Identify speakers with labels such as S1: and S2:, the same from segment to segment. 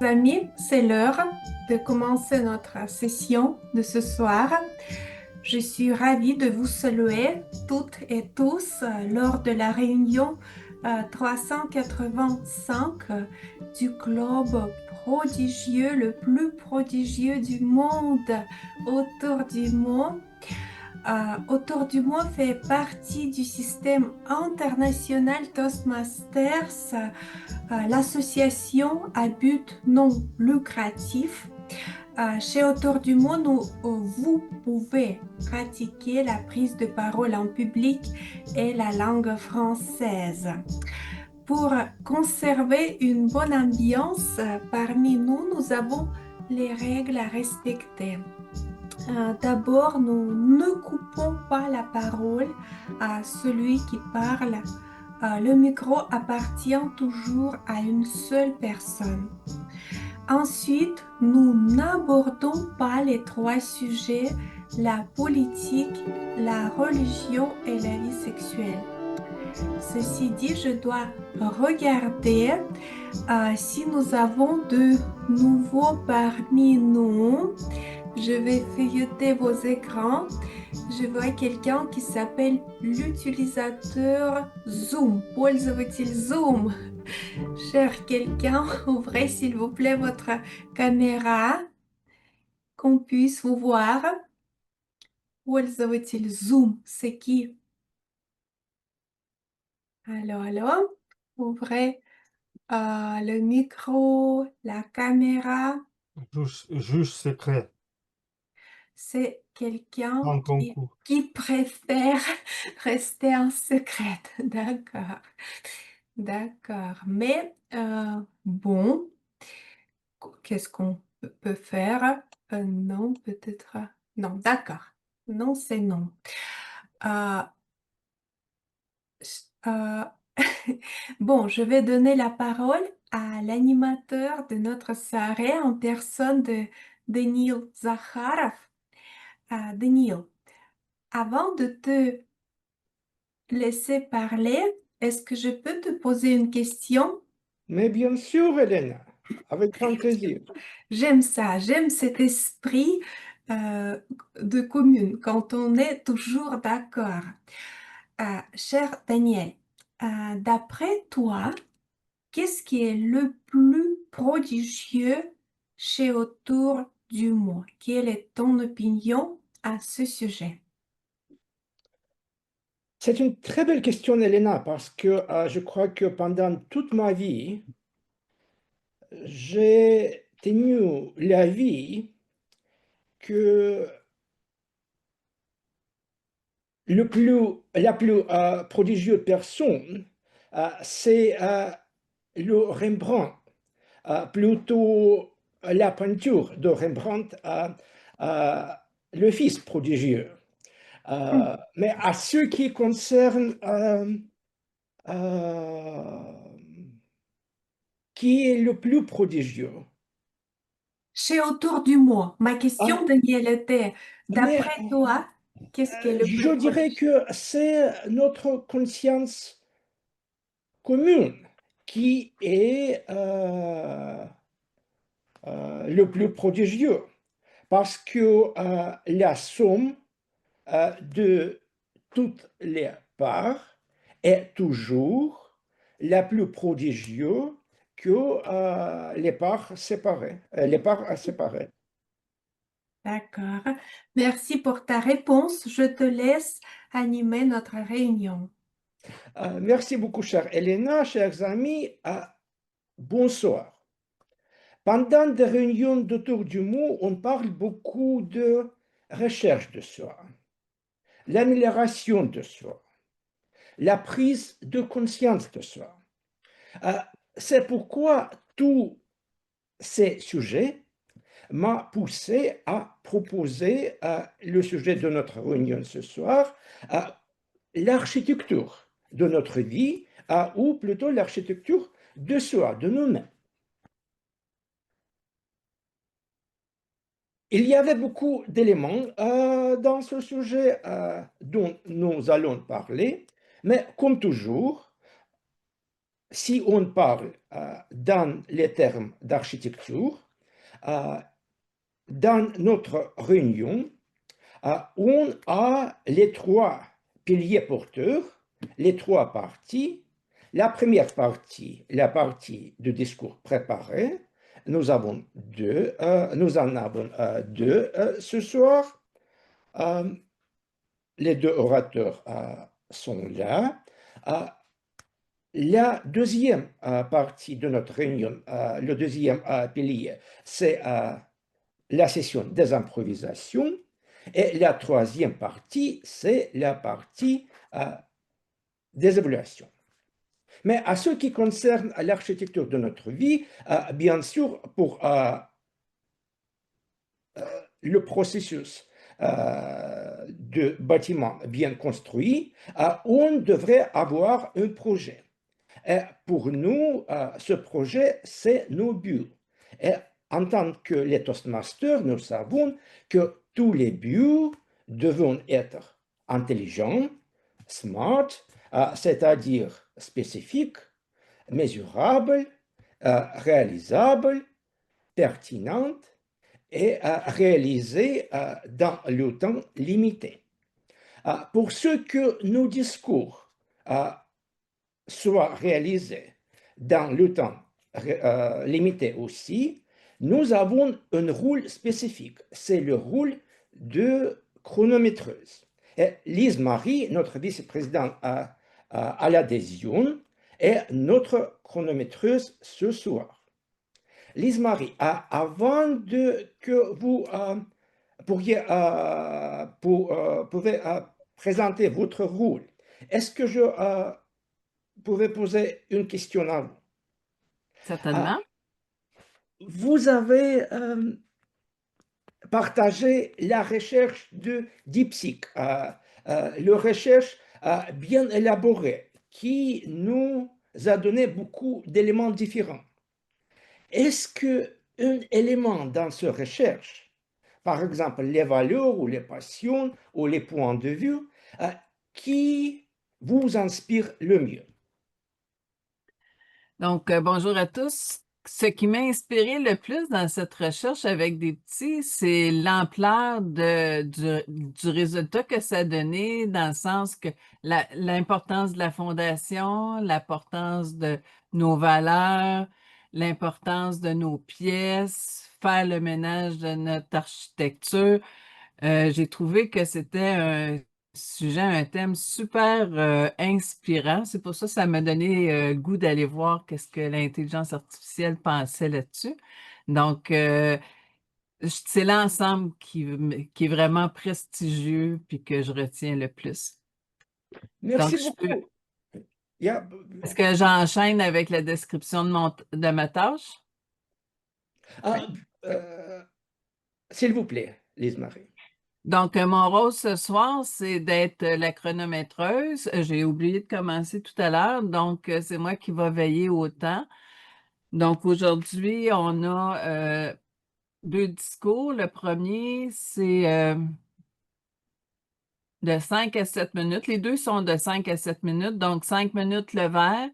S1: Amis, c'est l'heure de commencer notre session de ce soir. Je suis ravie de vous saluer toutes et tous lors de la réunion 385 du club prodigieux, le plus prodigieux du monde, autour du monde. Autour du monde fait partie du système international Toastmasters, l'association à but non lucratif. Chez Autour du monde, vous pouvez pratiquer la prise de parole en public et la langue française. Pour conserver une bonne ambiance parmi nous, nous avons les règles à respecter. D'abord, nous ne coupons pas la parole à celui qui parle. Le micro appartient toujours à une seule personne. Ensuite, nous n'abordons pas les trois sujets, la politique, la religion et la vie sexuelle. Ceci dit, je dois regarder si nous avons de nouveaux parmi nous. Je vais feuilleter vos écrans. Je vois quelqu'un qui s'appelle l'utilisateur Zoom. Пользователь Zoom. Cher quelqu'un, ouvrez s'il vous plaît votre caméra, qu'on puisse vous voir. Пользователь Zoom, c'est qui? Allô. Ouvrez le micro, la caméra.
S2: Juge secret,
S1: C'est quelqu'un
S2: en concours.
S1: qui préfère rester en secret. D'accord. D'accord. Mais bon, qu'est-ce qu'on peut faire? Non, peut-être. Non, d'accord. Non, c'est non. Euh, euh, bon, je vais donner la parole à l'animateur de notre soirée en personne de Denil Zakharov. Denil, avant de te laisser parler, est-ce que je peux te poser une question?
S2: Mais bien sûr, Elena, avec grand plaisir.
S1: J'aime ça, j'aime cet esprit euh, de commune quand on est toujours d'accord. Cher Daniel, d'après toi, qu'est-ce qui est le plus prodigieux chez Autour du Monde? Quelle est ton opinion à ce sujet?
S2: C'est une très belle question, Elena, parce que je crois que pendant toute ma vie, j'ai tenu l'avis que la plus prodigieuse personne, c'est le Rembrandt, plutôt la peinture de Rembrandt, euh, le fils prodigieux. Mais à ce qui concerne euh, qui est le plus prodigieux.
S1: Chez Autour du Monde, ma
S2: Ah,
S1: question, Daniel, était,
S2: mais
S1: d'après toi, qu'est-ce qui est le plus
S2: je dirais
S1: prodigieux?
S2: que c'est notre conscience commune qui est le plus prodigieux, parce que la somme de toutes les parts est toujours la plus prodigieuse que les parts séparées, les parts séparées.
S1: D'accord. Merci pour ta réponse. Je te laisse animer notre réunion.
S2: Merci beaucoup, chère Elena, chers amis. Bonsoir. Pendant des réunions d'autour du mot, on parle beaucoup de recherche de soi, l'amélioration de soi, la prise de conscience de soi. Euh, c'est pourquoi tous ces sujets m'ont poussé à proposer le sujet de notre réunion ce soir, l'architecture de notre vie, ou plutôt l'architecture de soi, de nous-mêmes. Il y avait beaucoup d'éléments dans ce sujet dont nous allons parler, mais comme toujours, si on parle dans les termes d'architecture, euh, dans notre réunion, on a les trois piliers porteurs, les trois parties. La première partie, la partie de discours préparé, nous en avons deux ce soir. Euh, les deux orateurs sont là. Euh, la deuxième partie de notre réunion, le deuxième pilier, c'est la session des improvisations. Et la troisième partie, c'est la partie des évaluations. Mais à ce qui concerne l'architecture de notre vie, bien sûr, pour le processus de bâtiment bien construit, on devrait avoir un projet. Et pour nous, ce projet, c'est nos buts. Et en tant que les Toastmasters, nous savons que tous les buts devront être intelligents, smart, c'est-à-dire spécifiques, mesurables, réalisables, pertinentes et réalisés dans le temps limité. Pour ce que nos discours soient réalisés dans le temps limité aussi, nous avons un rôle spécifique. C'est le rôle de chronométreuse. Et Lise-Marie, notre vice-présidente à l'adhésion, est notre chronométreuse ce soir. Lise-Marie, avant que vous pouvez présenter votre rôle, est-ce que je pouvais poser une question à vous?
S3: Certainement.
S2: Vous avez partagé la recherche de DeepSeek, la recherche bien élaborée qui nous a donné beaucoup d'éléments différents. Est-ce qu'un élément dans cette recherche, par exemple les valeurs ou les passions ou les points de vue, qui vous inspire le mieux?
S3: Donc, bonjour à tous. Ce qui m'a inspiré le plus dans cette recherche avec des petits, c'est l'ampleur du résultat que ça a donné, dans le sens que l'importance de la fondation, l'importance de nos valeurs, l'importance de nos pièces, faire le ménage de notre architecture. J'ai trouvé que c'était un sujet, un thème super inspirant. C'est pour ça que ça m'a donné le goût d'aller voir qu'est-ce que l'intelligence artificielle pensait là-dessus. Donc, c'est l'ensemble qui est vraiment prestigieux puis que je retiens le plus.
S2: Merci
S3: Donc,
S2: beaucoup. Yeah.
S3: est-ce que j'enchaîne avec la description de ma tâche?
S2: Ah, euh, s'il vous plaît, Lise-Marie.
S3: Donc, mon rôle ce soir, c'est d'être la chronométreuse. J'ai oublié de commencer tout à l'heure, donc c'est moi qui va veiller au temps. Donc, aujourd'hui, on a deux discours. Le premier, c'est de 5 à 7 minutes. Les deux sont de 5 à 7 minutes. Donc, 5 minutes le vert,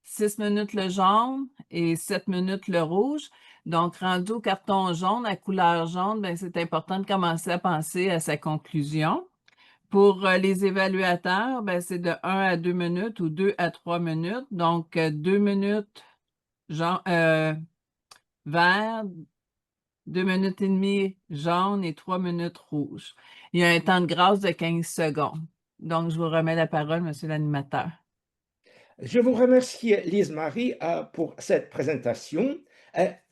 S3: 6 minutes le jaune et 7 minutes le rouge. Donc, rendu au carton jaune, à couleur jaune, ben, c'est important de commencer à penser à sa conclusion. Pour les évaluateurs, ben, c'est de 1 à 2 minutes ou 2 à 3 minutes. Donc, 2 minutes genre, vert, 2 minutes et demie jaune et 3 minutes rouge. Il y a un temps de grâce de 15 secondes. Donc, je vous remets la parole, monsieur l'animateur.
S2: Je vous remercie, Lise-Marie, pour cette présentation.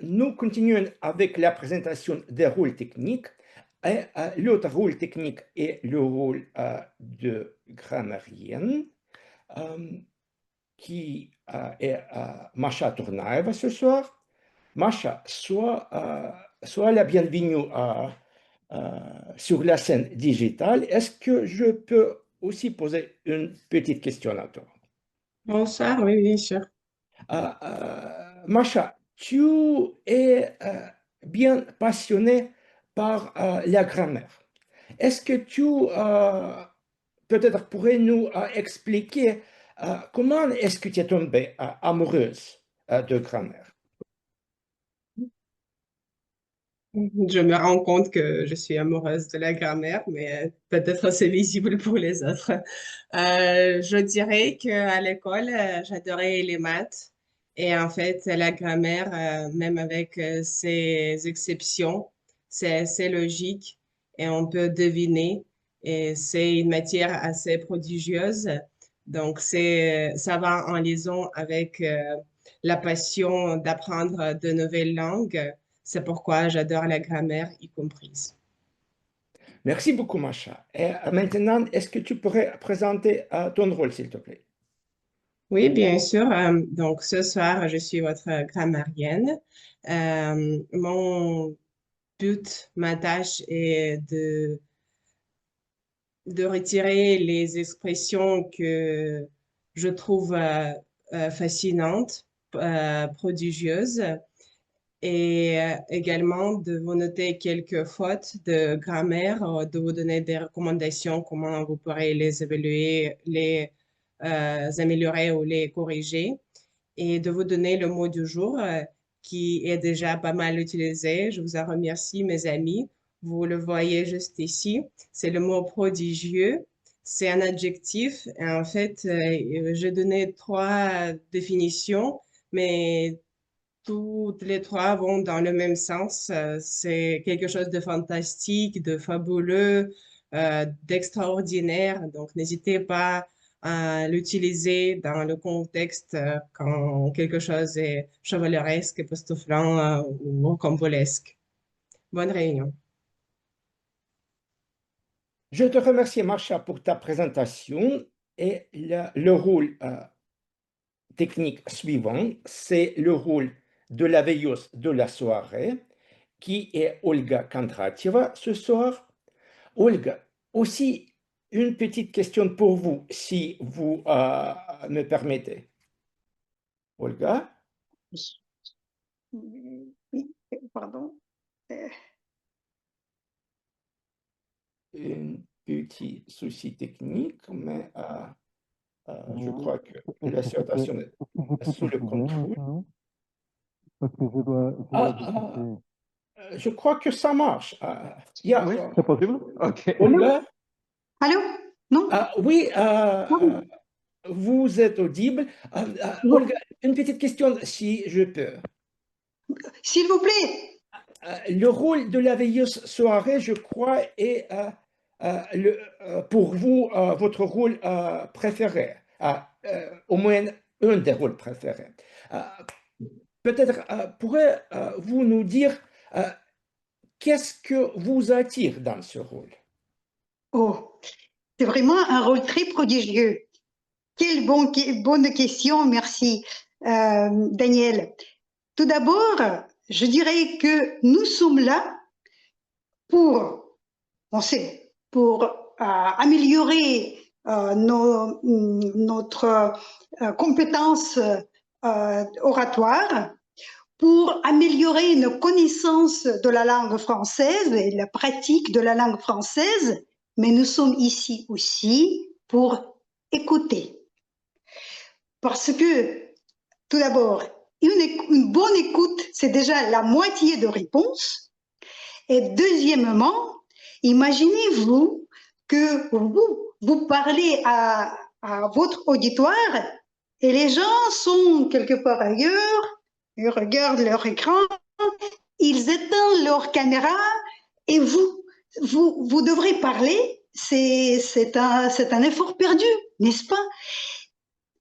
S2: Nous continuons avec la présentation des rôles techniques. L'autre rôle technique est le rôle de grammairienne, qui est Masha Tournaeva ce soir. Masha, sois la bienvenue sur la scène digitale. Est-ce que je peux aussi poser une petite question à toi?
S4: Bonsoir, oui, bien sûr.
S2: Masha, tu es bien passionnée par la grammaire. Est-ce que tu peut-être pourrais nous expliquer comment est-ce que tu es tombée amoureuse de grammaire?
S4: Je me rends compte que je suis amoureuse de la grammaire, mais peut-être c'est visible pour les autres. Je dirais qu'à l'école, j'adorais les maths. Et en fait, la grammaire, même avec ses exceptions, c'est assez logique et on peut deviner. Et c'est une matière assez prodigieuse. Donc, ça va en liaison avec la passion d'apprendre de nouvelles langues. C'est pourquoi j'adore la grammaire y comprise.
S2: Merci beaucoup, Macha. Et maintenant, est-ce que tu pourrais présenter ton rôle, s'il te plaît?
S4: Oui, bien sûr. Donc, ce soir, je suis votre grammarienne. Mon but, ma tâche est de retirer les expressions que je trouve fascinantes, prodigieuses, et également de vous noter quelques fautes de grammaire, de vous donner des recommandations, comment vous pourrez les évaluer, les améliorer ou les corriger, et de vous donner le mot du jour qui est déjà pas mal utilisé. Je vous en remercie, mes amis. Vous le voyez juste ici. C'est le mot prodigieux. C'est un adjectif. Et en fait, j'ai donné trois définitions, mais toutes les trois vont dans le même sens. C'est quelque chose de fantastique, de fabuleux, d'extraordinaire. Donc, n'hésitez pas à l'utiliser dans le contexte quand quelque chose est chevaleresque, époustouflant ou rocambolesque. Bonne réunion.
S2: Je te remercie, Macha, pour ta présentation et le rôle technique suivant, c'est le rôle de la veilleuse de la soirée, qui est Olga Kondratьева ce soir. Olga, aussi une petite question pour vous, si vous me permettez. Olga,
S5: Oui, pardon.
S2: un petit souci technique, mais je crois que la situation est sous le contrôle.
S6: Parce que je dois discuter.
S2: Je crois que ça marche.
S6: Oui, c'est possible? OK.
S2: Olga,
S5: Allô? Non?
S2: oui,
S5: Oui.
S2: vous êtes audible. Olga, une petite question, si je peux.
S5: S'il vous plaît.
S2: Le rôle de la veilleuse soirée, je crois, est pour vous votre rôle préféré, au moins un des rôles préférés. Peut-être pourrez-vous nous dire qu'est-ce que vous attire dans ce rôle?
S5: Oh, c'est vraiment un rôle très prodigieux. Quelle bonne question, merci, Daniel. Tout d'abord, je dirais que nous sommes là pour, pour améliorer notre compétence oratoire, pour améliorer nos connaissances de la langue française et la pratique de la langue française, mais nous sommes ici aussi pour écouter. Parce que, tout d'abord, une bonne écoute, c'est déjà la moitié de réponse. Et deuxièmement, imaginez-vous que vous parlez à votre auditoire et les gens sont quelque part ailleurs, ils regardent leur écran, ils éteignent leur caméra et vous devrez parler. C'est un effort perdu, n'est-ce pas?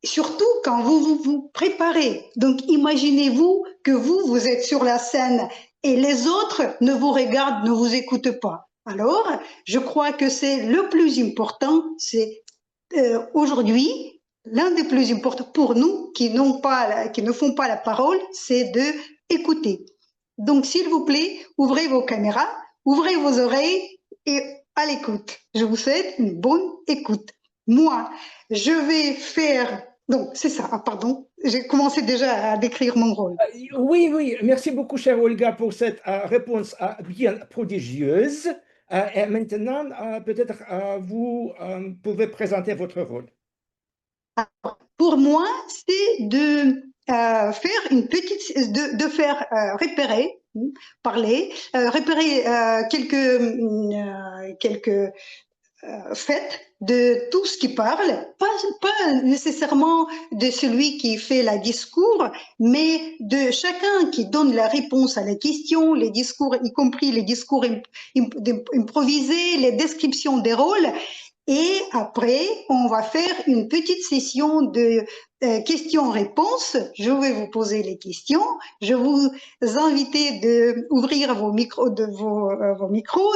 S5: Surtout quand vous préparez. Donc, imaginez-vous que vous êtes sur la scène et les autres ne vous regardent, ne vous écoutent pas. Alors, je crois que c'est le plus important, c'est aujourd'hui, l'un des plus importants pour nous qui ne font pas la parole, c'est de écouter. Donc, s'il vous plaît, ouvrez vos caméras, ouvrez vos oreilles et à l'écoute. Je vous souhaite une bonne écoute. Moi, je vais faire... Donc, c'est ça. Ah, pardon, j'ai commencé déjà à décrire mon rôle.
S2: Oui, merci beaucoup, chère Olga, pour cette réponse bien prodigieuse. Et maintenant, peut-être vous pouvez présenter votre rôle.
S5: pour moi, c'est de faire une petite, de faire repérer, repérer quelques faits de tout ce qui parle, pas nécessairement de celui qui fait le discours, mais de chacun qui donne la réponse à la question, les discours, y compris les discours improvisés, les descriptions des rôles. Et après, on va faire une petite session de questions-réponses. Je vais vous poser les questions. Je vous invite d'ouvrir vos micros, vos micros,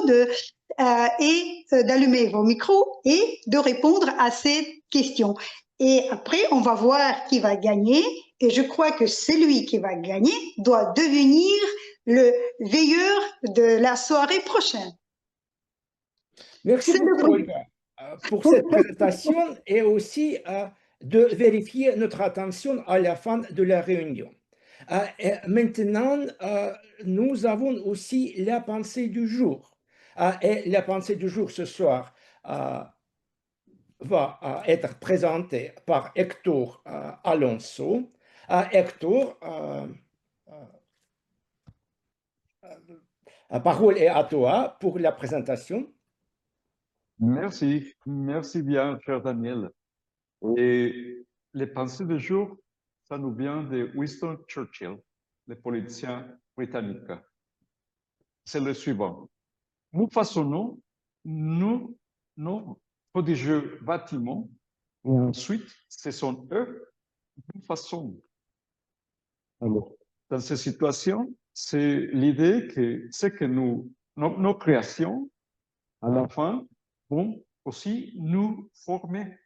S5: et d'allumer vos micros et de répondre à ces questions. Et après, on va voir qui va gagner. Et je crois que celui qui va gagner doit devenir le veilleur de la soirée prochaine.
S2: Merci
S5: C'est
S2: beaucoup,
S5: le
S2: Olga, pour cette présentation et aussi de vérifier notre attention à la fin de la réunion. Et maintenant, nous avons aussi la pensée du jour. Et la pensée du jour ce soir va être présentée par Hector Alonso. Hector, la parole est à toi pour la présentation.
S6: Merci, merci bien, cher Daniel. Et les pensées du jour, ça nous vient de Winston Churchill, le politicien britannique. C'est le suivant. Nous façonnons nos prodigieux bâtiments et ensuite, ce sont eux qui nous façonnent. Alors, dans ces situations, c'est l'idée que c'est que nos créations, à la fin, vont aussi nous former.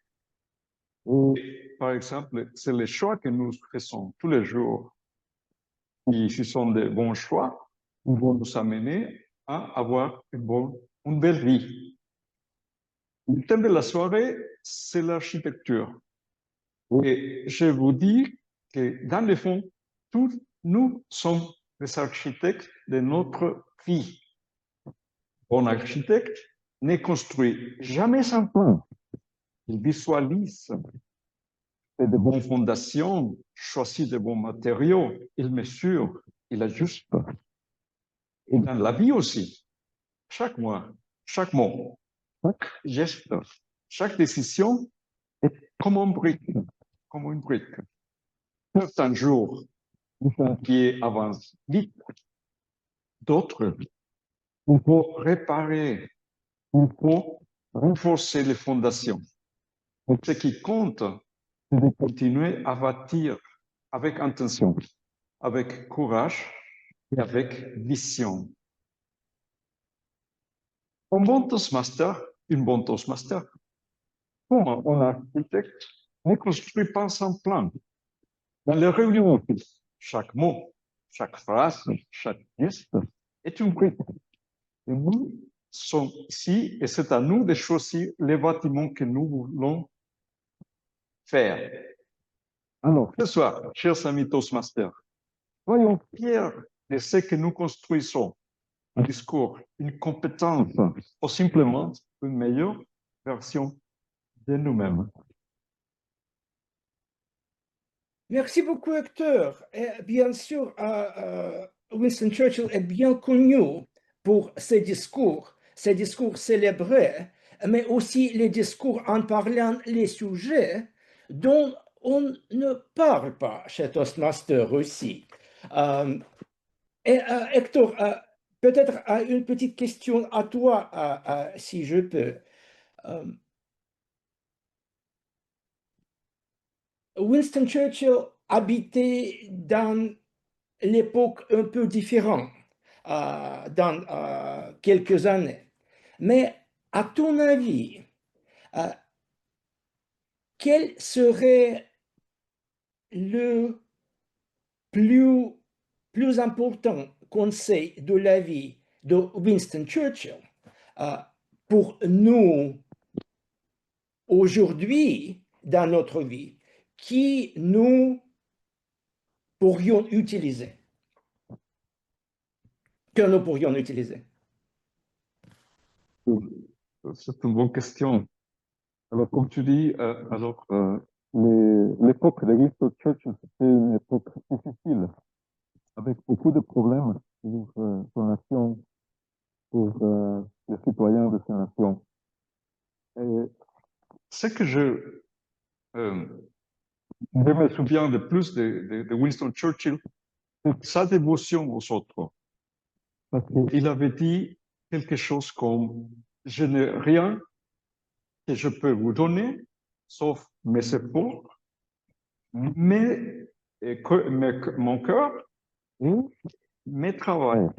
S6: Et, par exemple, c'est les choix que nous faisons tous les jours. Et ce sont des bons choix qui vont nous amener à avoir une belle vie. Le thème de la soirée, c'est l'architecture. Et je vous dis que dans le fond, tous nous sommes les architectes de notre vie. Un architecte ne construit jamais sans plan. Il visualise, fait de bonnes fondations, choisit de bons matériaux, il mesure, il ajuste. Et dans la vie aussi, chaque mois, chaque mot, chaque geste, chaque décision est comme une brique, comme une brique. Certains jours, un pied avance vite, d'autres, il faut réparer, il faut renforcer les fondations. Ce qui compte, c'est de continuer à bâtir avec intention, avec courage et avec vision. Un bon Toastmaster, une bonne Toastmaster, comme un architecte, ne construit pas sans plan. Dans les réunions, chaque mot, chaque phrase, chaque geste est une brique. Et nous sommes ici et c'est à nous de choisir les bâtiments que nous voulons faire. Alors, ce soir, chers amis Toastmasters, soyons fiers de ce que nous construisons. Un discours, une compétence ou simplement une meilleure version de nous-mêmes.
S2: Merci beaucoup, Hector. Et bien sûr, Winston Churchill est bien connu pour ses discours célébrés, mais aussi les discours en parlant les sujets dont on ne parle pas chez Toastmaster aussi. Hector, peut-être une petite question à toi, si je peux. Winston Churchill habitait dans l'époque un peu différente dans quelques années. Mais à ton avis, quel serait le plus important conseil de la vie de Winston Churchill pour nous aujourd'hui dans notre vie, qui nous pourrions utiliser, que nous pourrions utiliser?
S6: C'est une bonne question. Alors, comme tu dis, l'époque de Winston Churchill, c'était une époque difficile, avec beaucoup de problèmes pour son nation, pour les citoyens de sa nation. Et ce que je me souviens de plus de Winston Churchill, c'est sa dévotion aux autres. Parce qu'il avait dit quelque chose comme « Je n'ai rien que je peux vous donner, sauf mes épaules, mais mon cœur et mes travaux. »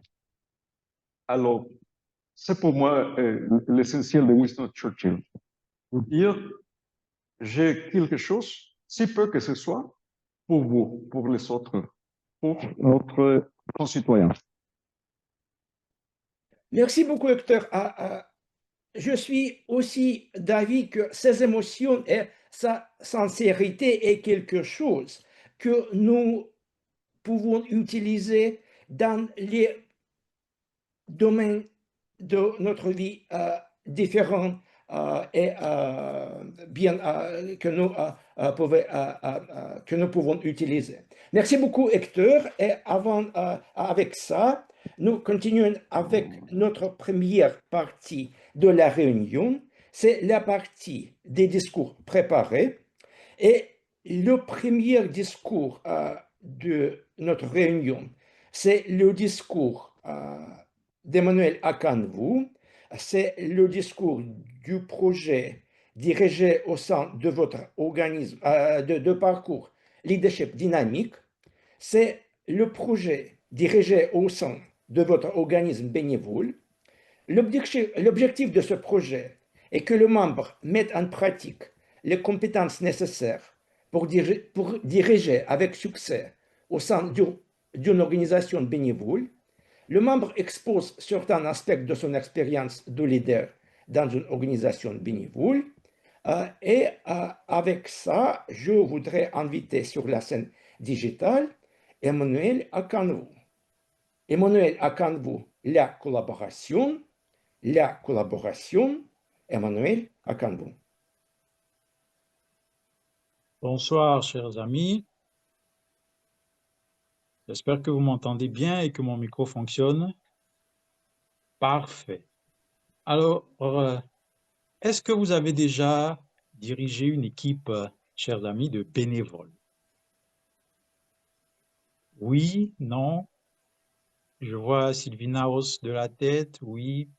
S6: Alors, c'est pour moi l'essentiel de Winston Churchill. Pour dire, j'ai quelque chose, si peu que ce soit, pour vous, pour les autres, pour notre concitoyen.
S2: Merci beaucoup, Hector. Je suis aussi d'avis que ces émotions et sa sincérité est quelque chose que nous pouvons utiliser dans les domaines de notre vie différents et bien que nous pouvons utiliser. Merci beaucoup, Hector. Et avec ça, nous continuons avec notre première partie de la réunion. C'est la partie des discours préparés. Et le premier discours de notre réunion, c'est le discours d'Emmanuel Akanwu. C'est le discours du projet dirigé au sein de votre organisme de parcours leadership dynamique. C'est le projet dirigé au sein de votre organisme bénévole. L'objectif de ce projet est que le membre mette en pratique les compétences nécessaires pour diriger avec succès au sein d'une organisation bénévole. Le membre expose certains aspects de son expérience de leader dans une organisation bénévole. Avec ça, je voudrais inviter sur la scène digitale Emmanuel Akanwu. Emmanuel Akanwu, la collaboration, Emmanuel Akanwu.
S7: Bonsoir, chers amis. J'espère que vous m'entendez bien et que mon micro fonctionne. Parfait. Alors, est-ce que vous avez déjà dirigé une équipe, chers amis, de bénévoles? Oui, non? Je vois Sylvina hausse de la tête. Oui,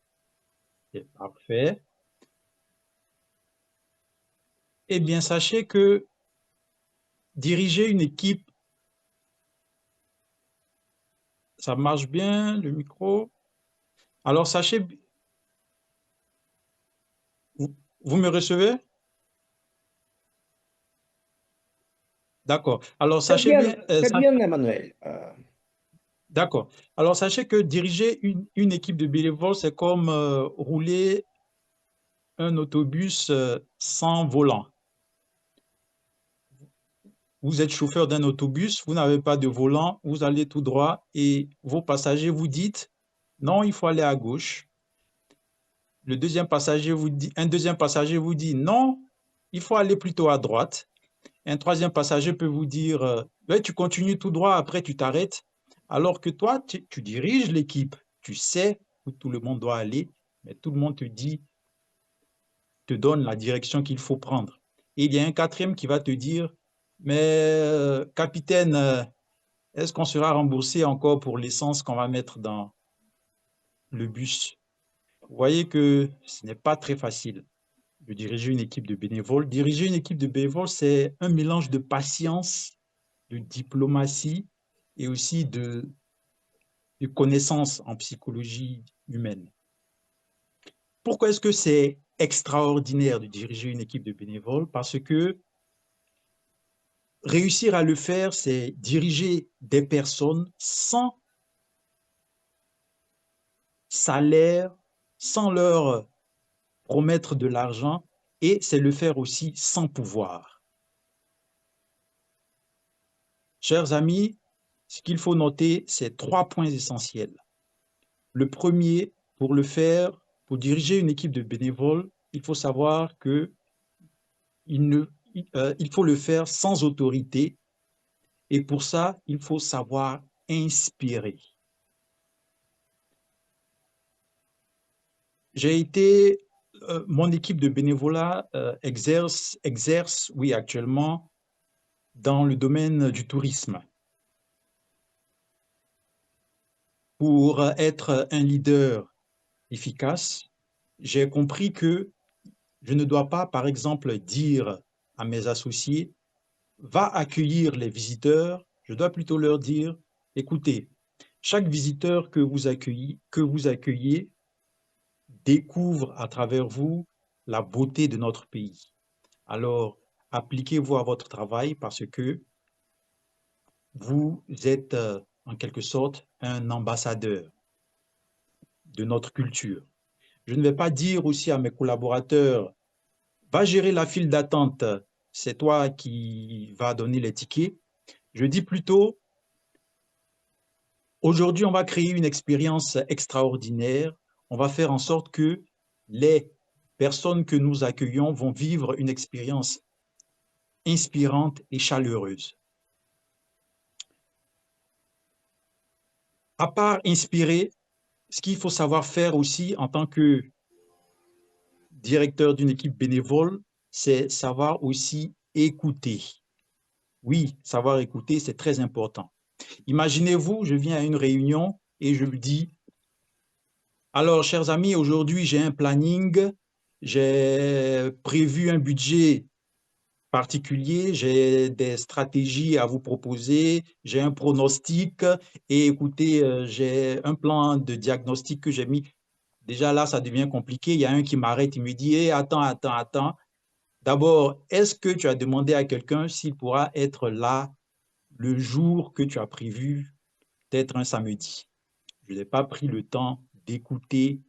S7: c'est parfait. Eh bien, sachez que diriger une équipe, ça marche bien, le micro. Alors, sachez, vous me recevez? D'accord. Alors, sachez bien...
S2: Très bien, Emmanuel.
S7: D'accord. Alors, sachez que diriger une équipe de bénévoles, c'est comme rouler un autobus sans volant. Vous êtes chauffeur d'un autobus, vous n'avez pas de volant, vous allez tout droit et vos passagers vous disent « Non, il faut aller à gauche ». Un deuxième passager vous dit « Non, il faut aller plutôt à droite ». Un troisième passager peut vous dire « Tu continues tout droit, après tu t'arrêtes ». Alors que toi, tu diriges l'équipe, tu sais où tout le monde doit aller, mais tout le monde te donne la direction qu'il faut prendre. Et il y a un quatrième qui va te dire « Mais capitaine, est-ce qu'on sera remboursé encore pour l'essence qu'on va mettre dans le bus ?» Vous voyez que ce n'est pas très facile de diriger une équipe de bénévoles. Diriger une équipe de bénévoles, c'est un mélange de patience, de diplomatie et aussi de connaissances en psychologie humaine. Pourquoi est-ce que c'est extraordinaire de diriger une équipe de bénévoles? Parce que réussir à le faire, c'est diriger des personnes sans salaire, sans leur promettre de l'argent, et c'est le faire aussi sans pouvoir. Chers amis, ce qu'il faut noter, c'est 3 points essentiels. Le premier, pour le faire, pour diriger une équipe de bénévoles, il faut savoir qu'il il faut le faire sans autorité. Et pour ça, il faut savoir inspirer. Mon équipe de bénévolat exerce, oui, actuellement, dans le domaine du tourisme. Pour être un leader efficace, j'ai compris que je ne dois pas, par exemple, dire à mes associés, va accueillir les visiteurs. Je dois plutôt leur dire, écoutez, chaque visiteur que vous accueillez découvre à travers vous la beauté de notre pays. Alors, appliquez-vous à votre travail parce que vous êtes en quelque sorte un ambassadeur de notre culture. Je ne vais pas dire aussi à mes collaborateurs, va gérer la file d'attente, c'est toi qui vas donner les tickets. Je dis plutôt, aujourd'hui, on va créer une expérience extraordinaire. On va faire en sorte que les personnes que nous accueillons vont vivre une expérience inspirante et chaleureuse. À part inspirer, ce qu'il faut savoir faire aussi en tant que directeur d'une équipe bénévole, c'est savoir aussi écouter. Oui, savoir écouter, c'est très important. Imaginez-vous, je viens à une réunion et je me dis, alors, chers amis, aujourd'hui, j'ai un planning, j'ai prévu un budget particulier, j'ai des stratégies à vous proposer, j'ai un pronostic et écoutez, j'ai un plan de diagnostic que j'ai mis. Déjà là, ça devient compliqué. Il y a un qui m'arrête, il me dit, hey, attends. D'abord, est-ce que tu as demandé à quelqu'un s'il pourra être là le jour que tu as prévu, peut-être un samedi? Je n'ai pas pris le temps d'écouter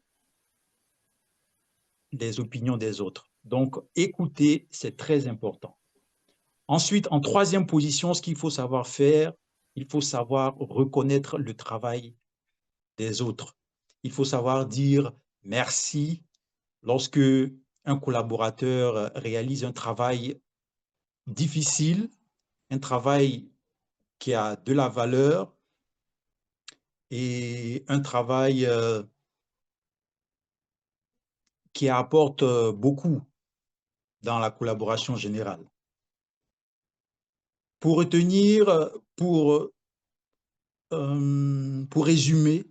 S7: les opinions des autres. Donc, écouter, c'est très important. Ensuite, en troisième position, ce qu'il faut savoir faire, il faut savoir reconnaître le travail des autres. Il faut savoir dire merci lorsque un collaborateur réalise un travail difficile, un travail qui a de la valeur et un travail qui apporte beaucoup dans la collaboration générale. Pour retenir, pour résumer,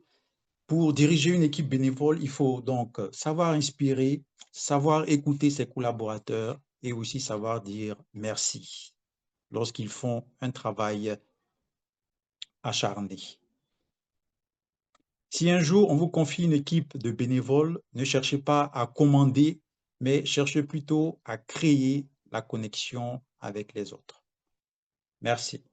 S7: pour diriger une équipe bénévole, il faut donc savoir inspirer, savoir écouter ses collaborateurs et aussi savoir dire merci lorsqu'ils font un travail acharné. Si un jour on vous confie une équipe de bénévoles, ne cherchez pas à commander, mais cherchez plutôt à créer la connexion avec les autres. Merci.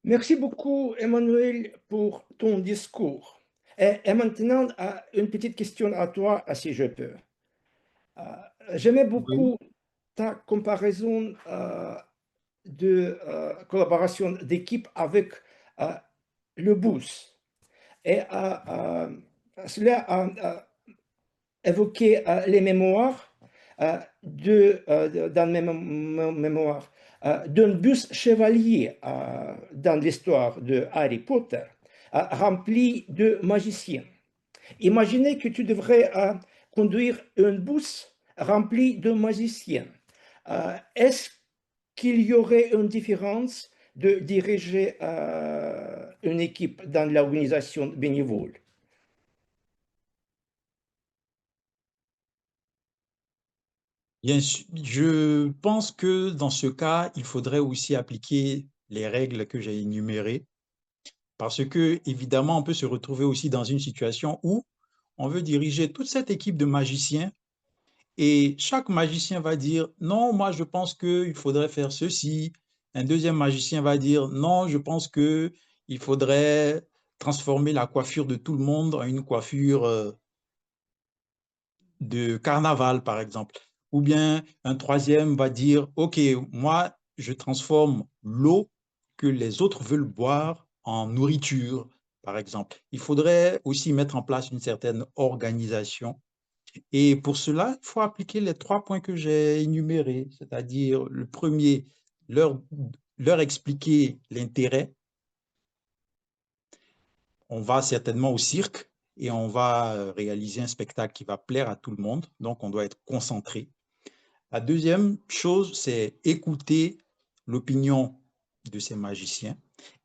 S2: Merci beaucoup, Emmanuel, pour ton discours. Et maintenant, une petite question à toi, si je peux. J'aimais beaucoup ta comparaison de collaboration d'équipe avec le bus. Et cela a évoqué les mémoires dans mes mémoires d'un bus chevalier dans l'histoire de Harry Potter, rempli de magiciens. Imaginez que tu devrais conduire un bus rempli de magiciens. Est-ce qu'il y aurait une différence de diriger une équipe dans l'organisation bénévole?
S7: Bien sûr, je pense que dans ce cas, il faudrait aussi appliquer les règles que j'ai énumérées parce que, évidemment, on peut se retrouver aussi dans une situation où on veut diriger toute cette équipe de magiciens et chaque magicien va dire « Non, moi, je pense qu'il faudrait faire ceci ». Un deuxième magicien va dire « Non, je pense qu'il faudrait transformer la coiffure de tout le monde en une coiffure de carnaval, par exemple. » Ou bien un troisième va dire « Ok, moi, je transforme l'eau que les autres veulent boire en nourriture, par exemple. » Il faudrait aussi mettre en place une certaine organisation Et pour cela, il faut appliquer les 3 points que j'ai énumérés, c'est-à-dire le premier, leur expliquer l'intérêt. On va certainement au cirque et on va réaliser un spectacle qui va plaire à tout le monde, donc on doit être concentré. La deuxième chose, c'est écouter l'opinion de ces magiciens.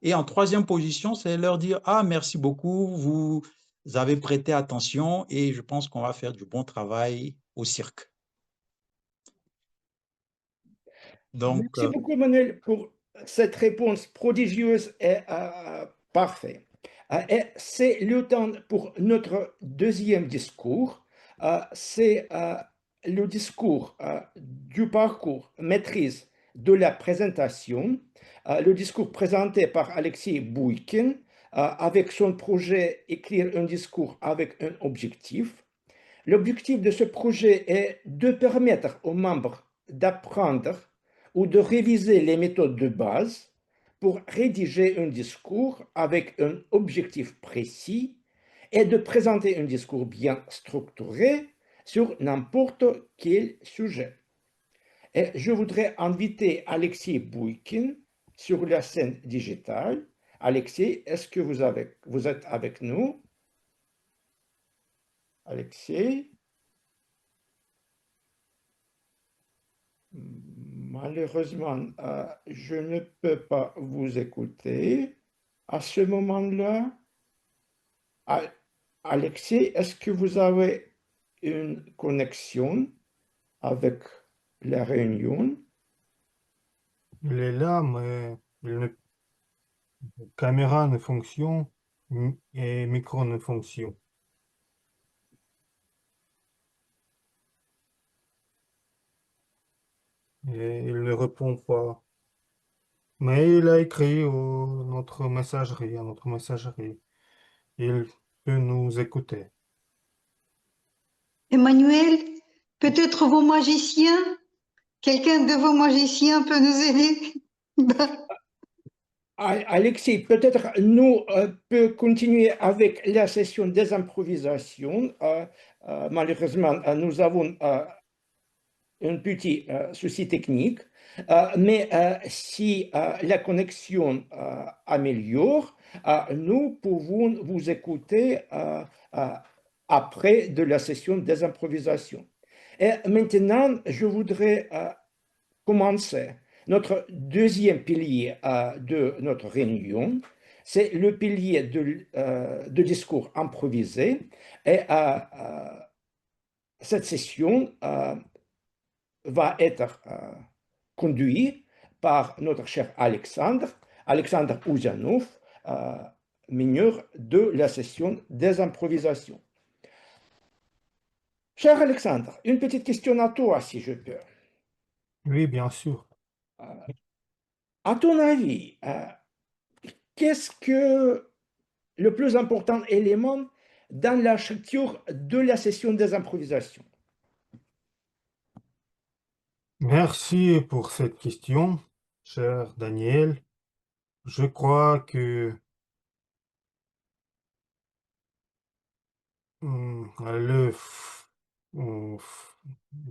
S7: Et en troisième position, c'est leur dire « Ah, merci beaucoup, vous avez prêté attention et je pense qu'on va faire du bon travail au cirque. » Donc,
S2: Merci beaucoup, Manuel, pour cette réponse prodigieuse et parfaite. Et c'est le temps pour notre deuxième discours. C'est le discours du parcours maîtrise de la présentation, le discours présenté par Alexis Bouykin avec son projet Écrire un discours avec un objectif. L'objectif de ce projet est de permettre aux membres d'apprendre ou de réviser les méthodes de base pour rédiger un discours avec un objectif précis et de présenter un discours bien structuré sur n'importe quel sujet. Et je voudrais inviter Alexis Bouykin sur la scène digitale. Alexis, est-ce que vous êtes avec nous? Alexis? Malheureusement, je ne peux pas vous écouter à ce moment-là. Alexis, est-ce que vous avez une connexion avec la réunion?
S8: Il est là, mais caméra ne fonctionne et micro ne fonctionne. Et il ne répond pas. Mais il a écrit notre messagerie, à notre messagerie. Il peut nous écouter.
S5: Emmanuel, peut-être vos magiciens, quelqu'un de vos magiciens peut nous aider?
S2: Alexis, peut-être nous peut continuer avec la session des improvisations. Malheureusement, nous avons un petit souci technique, mais si la connexion améliore, nous pouvons vous écouter après de la session des improvisations. Et maintenant, je voudrais commencer. Notre deuxième pilier de notre réunion, c'est le pilier de discours improvisé. Et cette session va être conduit par notre cher Alexandre Ouzanov, mineur de la session des improvisations. Cher Alexandre, une petite question à toi, si je peux.
S8: Oui, bien sûr.
S2: À ton avis, qu'est-ce que le plus important élément dans la structure de la session des improvisations?
S8: Merci pour cette question, cher Daniel. Je crois que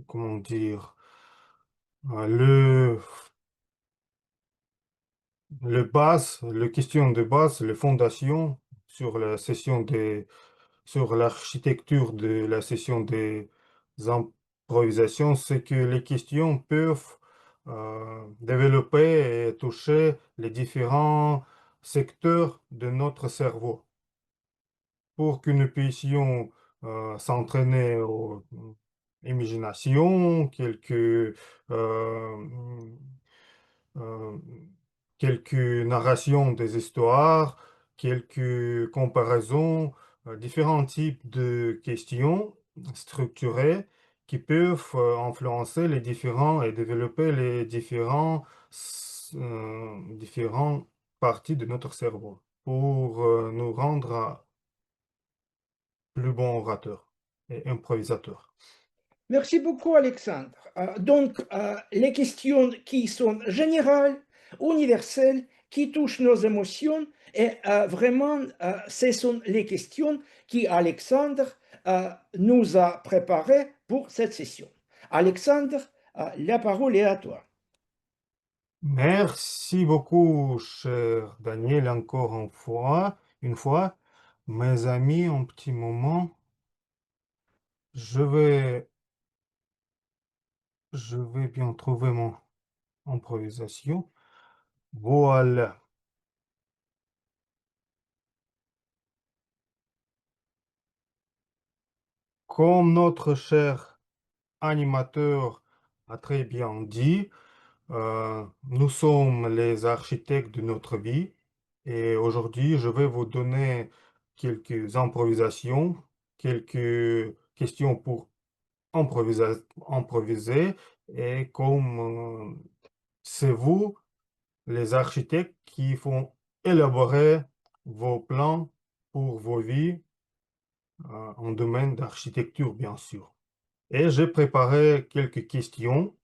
S8: comment dire, le question de base, les fondations sur la session sur l'architecture de la session des improvisations, c'est que les questions peuvent développer et toucher les différents secteurs de notre cerveau pour que nous puissions s'entraîner aux imaginations, euh, quelques narrations des histoires, quelques comparaisons, différents types de questions structurées qui peuvent influencer les différents et développer les différents parties de notre cerveau pour nous rendre plus bons orateurs et improvisateurs.
S2: Merci beaucoup, Alexandre. Donc, les questions qui sont générales, universelles, qui touchent nos émotions, et vraiment, ce sont les questions qui Alexandre nous a préparé pour cette session. Alexandre, la parole est à toi.
S8: Merci beaucoup, cher Daniel, encore une fois. Mes amis, un petit moment, je vais bien trouver mon improvisation. Voilà. Comme notre cher animateur a très bien dit, nous sommes les architectes de notre vie et aujourd'hui, je vais vous donner quelques improvisations, quelques questions pour improviser et comme c'est vous, les architectes, qui font élaborer vos plans pour vos vies en domaine d'architecture, bien sûr. Et j'ai préparé quelques questions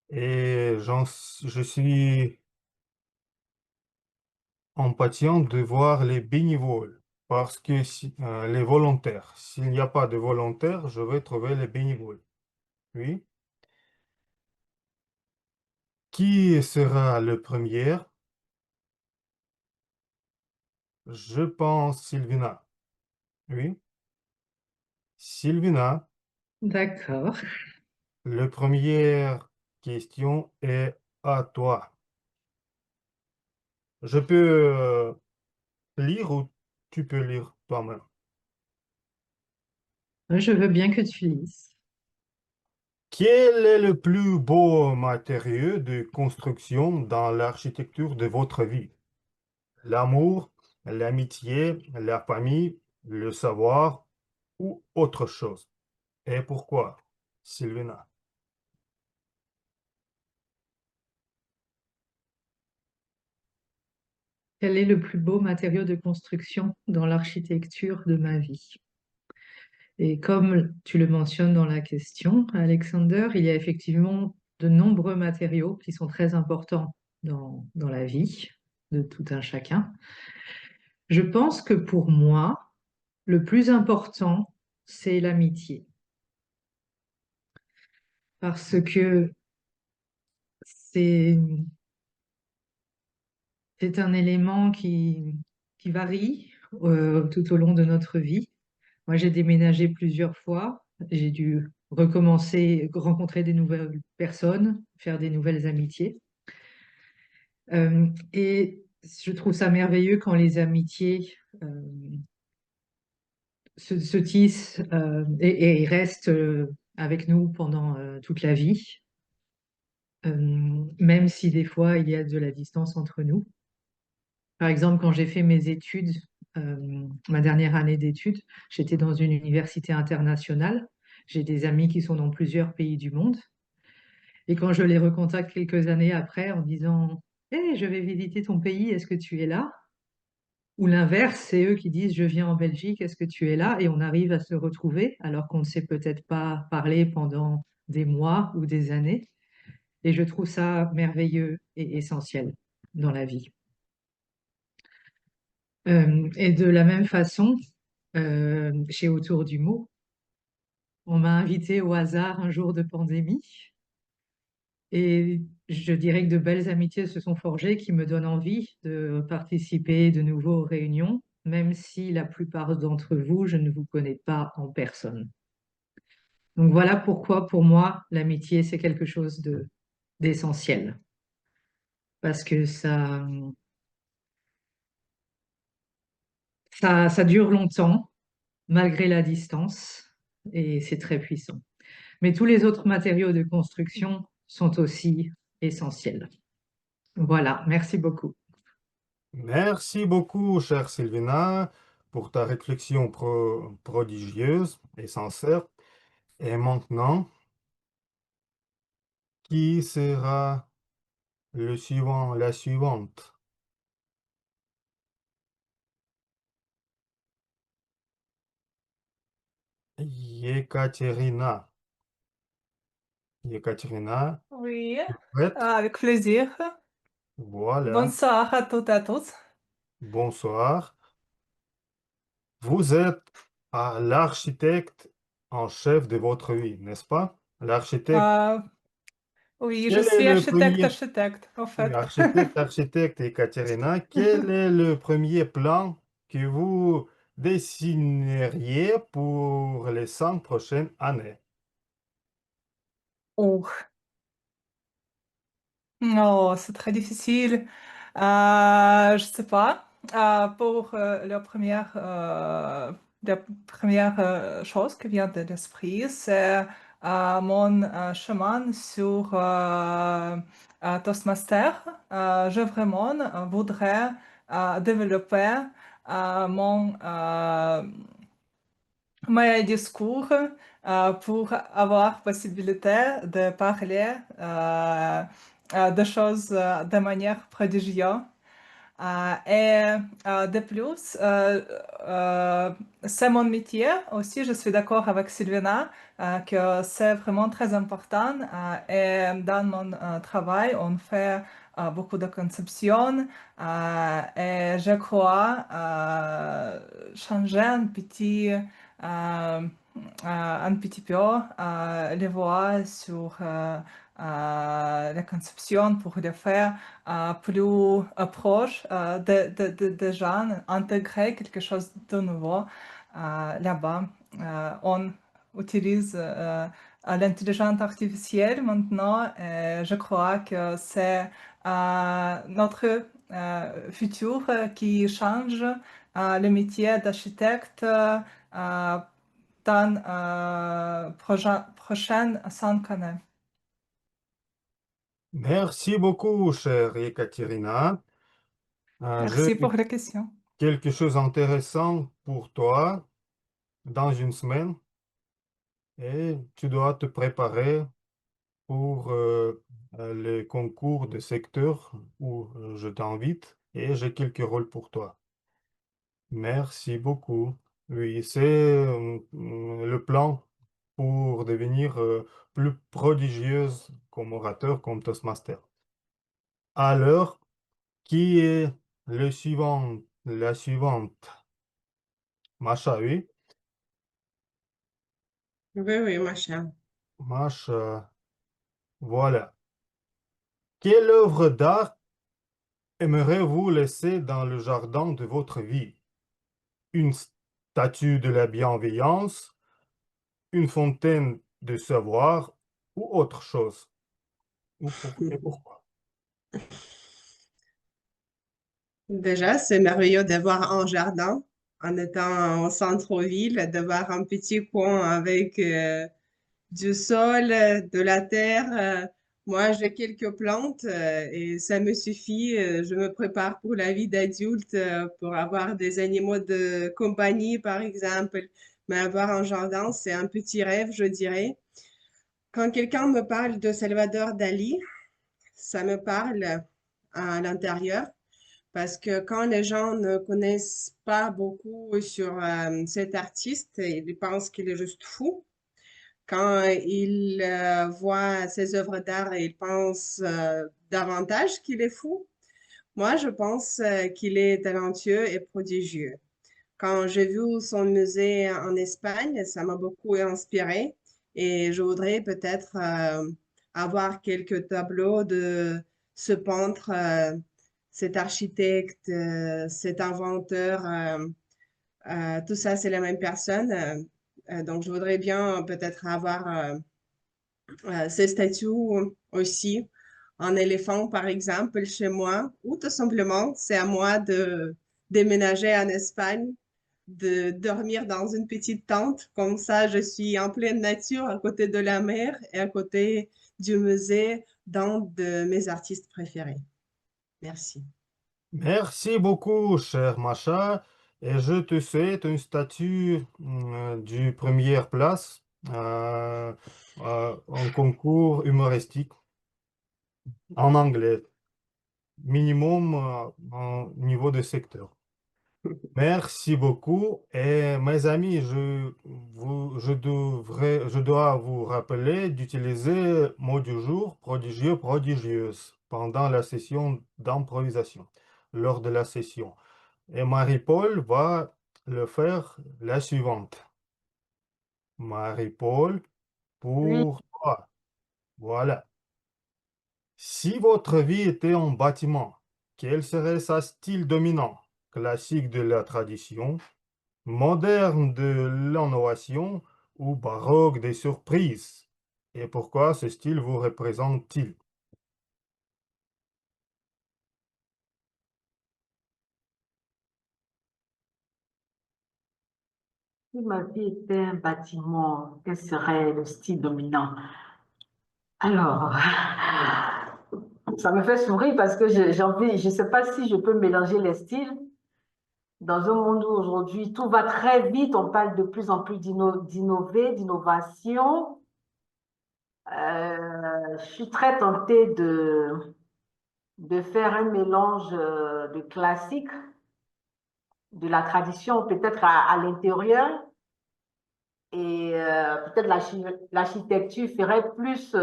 S8: et je suis impatient de voir les bénévoles parce que les volontaires, s'il n'y a pas de volontaires, je vais trouver les bénévoles. Oui. Qui sera le premier? Je pense Sylvina. Oui. Sylvina,
S9: D'accord.
S8: la première question est à toi. Je peux lire ou tu peux lire toi-même?
S9: Je veux bien que tu lises.
S8: Quel est le plus beau matériau de construction dans l'architecture de votre vie? L'amour, l'amitié, la famille, le savoir ou autre chose? Et pourquoi, Sylvina?
S9: Quel est le plus beau matériau de construction dans l'architecture de ma vie? Et comme tu le mentionnes dans la question, Alexander, il y a effectivement de nombreux matériaux qui sont très importants dans la vie de tout un chacun. Je pense que pour moi, le plus important, c'est l'amitié. Parce que c'est c'est un élément qui varie tout au long de notre vie. Moi, j'ai déménagé plusieurs fois. J'ai dû recommencer, rencontrer des nouvelles personnes, faire des nouvelles amitiés. Et je trouve ça merveilleux quand les amitiés se tissent et restent avec nous pendant toute la vie, même si des fois il y a de la distance entre nous. Par exemple, quand j'ai fait mes études, ma dernière année d'études, j'étais dans une université internationale. J'ai des amis qui sont dans plusieurs pays du monde. Et quand je les recontacte quelques années après en disant Hey, je vais visiter ton pays, est-ce que tu es là? Ou l'inverse, c'est eux qui disent Je viens en Belgique, est-ce que tu es là? Et on arrive à se retrouver alors qu'on ne s'est peut-être pas parlé pendant des mois ou des années. Et je trouve ça merveilleux et essentiel dans la vie. Et de la même façon, chez Autour du mot, on m'a invité au hasard un jour de pandémie. Et je dirais que de belles amitiés se sont forgées qui me donnent envie de participer de nouveau aux réunions, même si la plupart d'entre vous, je ne vous connais pas en personne. Donc voilà pourquoi, pour moi, l'amitié, c'est quelque chose d'essentiel. Parce que ça dure longtemps, malgré la distance, et c'est très puissant. Mais tous les autres matériaux de construction sont aussi essentiels. Voilà, merci beaucoup.
S8: Merci beaucoup, chère Sylvina, pour ta réflexion prodigieuse et sincère. Et maintenant, qui sera le suivant, la suivante? Yekaterina. Yekaterina,
S10: Oui,
S8: prête?
S10: avec plaisir.
S8: Voilà.
S10: Bonsoir à toutes et à tous.
S8: Bonsoir. Vous êtes à l'architecte en chef de votre vie, n'est-ce pas? L'architecte,
S10: Oui, je
S8: quel est
S10: suis
S8: le premier,
S10: architecte, en
S8: oui,
S10: fait.
S8: architecte Ekaterina, quel est le premier plan que vous dessineriez pour les 5 prochaines années?
S10: Oh, non, c'est très difficile. Je sais pas. Pour la première chose qui vient de l'esprit, c'est mon chemin sur Toastmaster. Je vraiment voudrais développer mon mes discours pour avoir possibilité de parler de choses de manière prodigieuse. Et de plus, c'est mon métier aussi. Je suis d'accord avec Sylvina que c'est vraiment très important. Et dans mon travail, on fait beaucoup de conception. Et je crois changer un petit peu les voies sur la conception pour les faire plus proche des gens, intégrer quelque chose de nouveau là-bas. On utilise l'intelligence artificielle maintenant et je crois que c'est notre futur qui change le métier d'architecte dans prochaines 5 années.
S8: Merci beaucoup, chère Ekaterina.
S10: Merci
S8: J'ai
S10: pour la question.
S8: quelque chose d'intéressant pour toi dans une semaine et tu dois te préparer pour les concours de secteur où je t'invite et j'ai quelques rôles pour toi. Merci beaucoup. Oui, c'est le plan pour devenir plus prodigieuse comme orateur, comme Toastmaster. Alors, qui est le suivant, la suivante? Masha, oui.
S4: Oui, oui, machin.
S8: Masha, voilà. Quelle œuvre d'art aimeriez-vous laisser dans le jardin de votre vie? Une statue de la bienveillance, une fontaine de savoir ou autre chose? Et pourquoi?
S4: Déjà, c'est merveilleux d'avoir un jardin en étant au centre-ville, d'avoir un petit coin avec du sol, de la terre. Moi, j'ai quelques plantes et ça me suffit. Je me prépare pour la vie d'adulte, pour avoir des animaux de compagnie, par exemple. Mais avoir un jardin, c'est un petit rêve, je dirais. Quand quelqu'un me parle de Salvador Dali, ça me parle à l'intérieur. Parce que quand les gens ne connaissent pas beaucoup sur cet artiste, ils pensent qu'il est juste fou. Quand ils voient ses œuvres d'art, ils pensent davantage qu'il est fou. Moi, je pense qu'il est talentueux et prodigieux. Quand j'ai vu son musée en Espagne, ça m'a beaucoup inspiré et je voudrais peut-être avoir quelques tableaux de ce peintre, cet architecte, cet inventeur. Tout ça, c'est la même personne. Donc, je voudrais bien peut-être avoir ces statues aussi, en éléphant par exemple chez moi, ou tout simplement, c'est à moi de déménager en Espagne, de dormir dans une petite tente. Comme ça, je suis en pleine nature, à côté de la mer et à côté du musée d'un de mes artistes préférés. Merci.
S8: Merci beaucoup, cher Macha, et je te souhaite une statue du première place en concours humoristique en anglais, minimum en niveau de secteur. Merci beaucoup. Et mes amis, je dois vous rappeler d'utiliser mot du jour prodigieux, prodigieuse pendant la session d'improvisation, lors de la session. Et Marie-Paul va le faire la suivante. Marie-Paul,
S3: Oui.
S8: pour toi. Voilà. Si votre vie était en bâtiment, quel serait sa style dominant? Classique de la tradition, moderne de l'innovation ou baroque des surprises? Et pourquoi ce style vous représente-t-il?
S11: Si ma vie était un bâtiment, quel serait le style dominant? Alors, ça me fait sourire parce que j'ai envie, je ne sais pas si je peux mélanger les styles. Dans un monde où aujourd'hui tout va très vite, on parle de plus en plus d'innover, d'innovation. Je suis très tentée de faire un mélange de classique, de la tradition peut-être à l'intérieur, et peut-être l'architecture ferait plus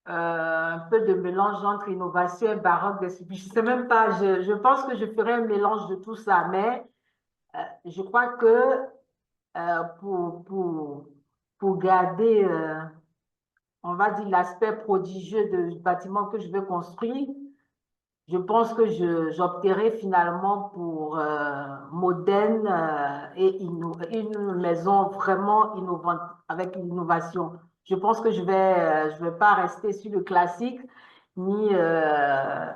S11: un peu de mélange entre innovation et baroque. Je ne sais même pas, je pense que je ferais un mélange de tout ça, mais je crois que euh, pour, pour, pour garder, on va dire, l'aspect prodigieux du bâtiment que je veux construire, je pense que j'opterai finalement pour moderne et une maison vraiment innovante, avec une innovation. Je pense que je vais pas rester sur le classique, ni... euh,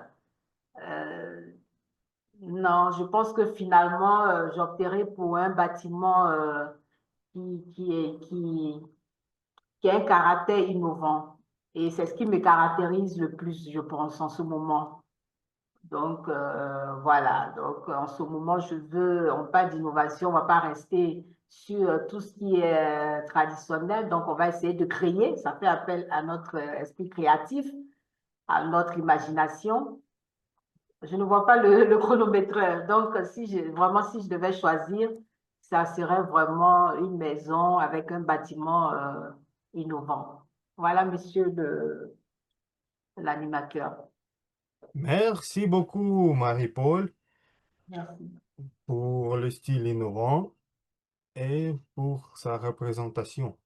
S11: non, je pense que finalement, j'opterai pour un bâtiment qui a un caractère innovant. Et c'est ce qui me caractérise le plus, je pense, en ce moment. Donc, voilà. Donc, en ce moment, on parle d'innovation, on ne va pas rester sur tout ce qui est traditionnel. Donc, on va essayer de créer. Ça fait appel à notre esprit créatif, à notre imagination. Je ne vois pas le chronomètre. Donc, vraiment, si je devais choisir, ça serait vraiment une maison avec un bâtiment innovant. Voilà, monsieur l'animateur.
S8: Merci beaucoup, Marie-Paul,
S11: Merci.
S8: pour le style innovant et pour sa représentation.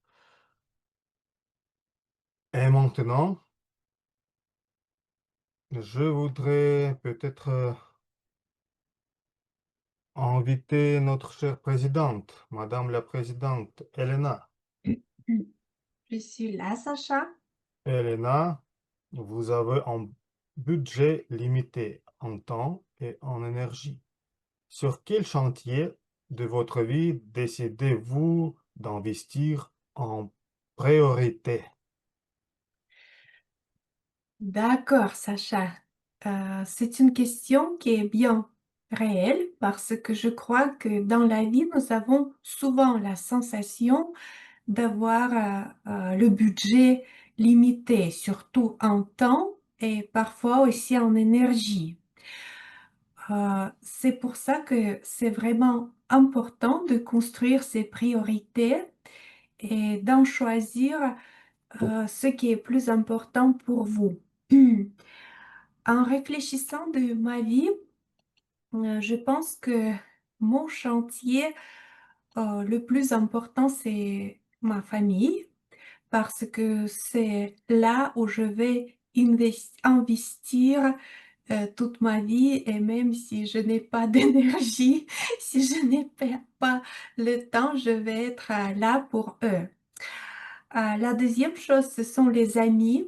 S8: Et maintenant, je voudrais peut-être inviter notre chère présidente, Madame la présidente Elena.
S1: Je suis là, Sacha.
S8: Elena, vous avez un budget limité en temps et en énergie. Sur quel chantier de votre vie décidez-vous d'investir en priorité?
S1: D'accord, Sacha. C'est une question qui est bien réelle parce que je crois que dans la vie, nous avons souvent la sensation d'avoir le budget limité, surtout en temps et parfois aussi en énergie. C'est pour ça que c'est vraiment important de construire ses priorités et d'en choisir ce qui est plus important pour vous. En réfléchissant de ma vie, je pense que mon chantier le plus important, c'est ma famille, parce que c'est là où je vais investir toute ma vie et même si je n'ai pas d'énergie, si je n'ai pas le temps, je vais être là pour eux. La deuxième chose, ce sont les amis.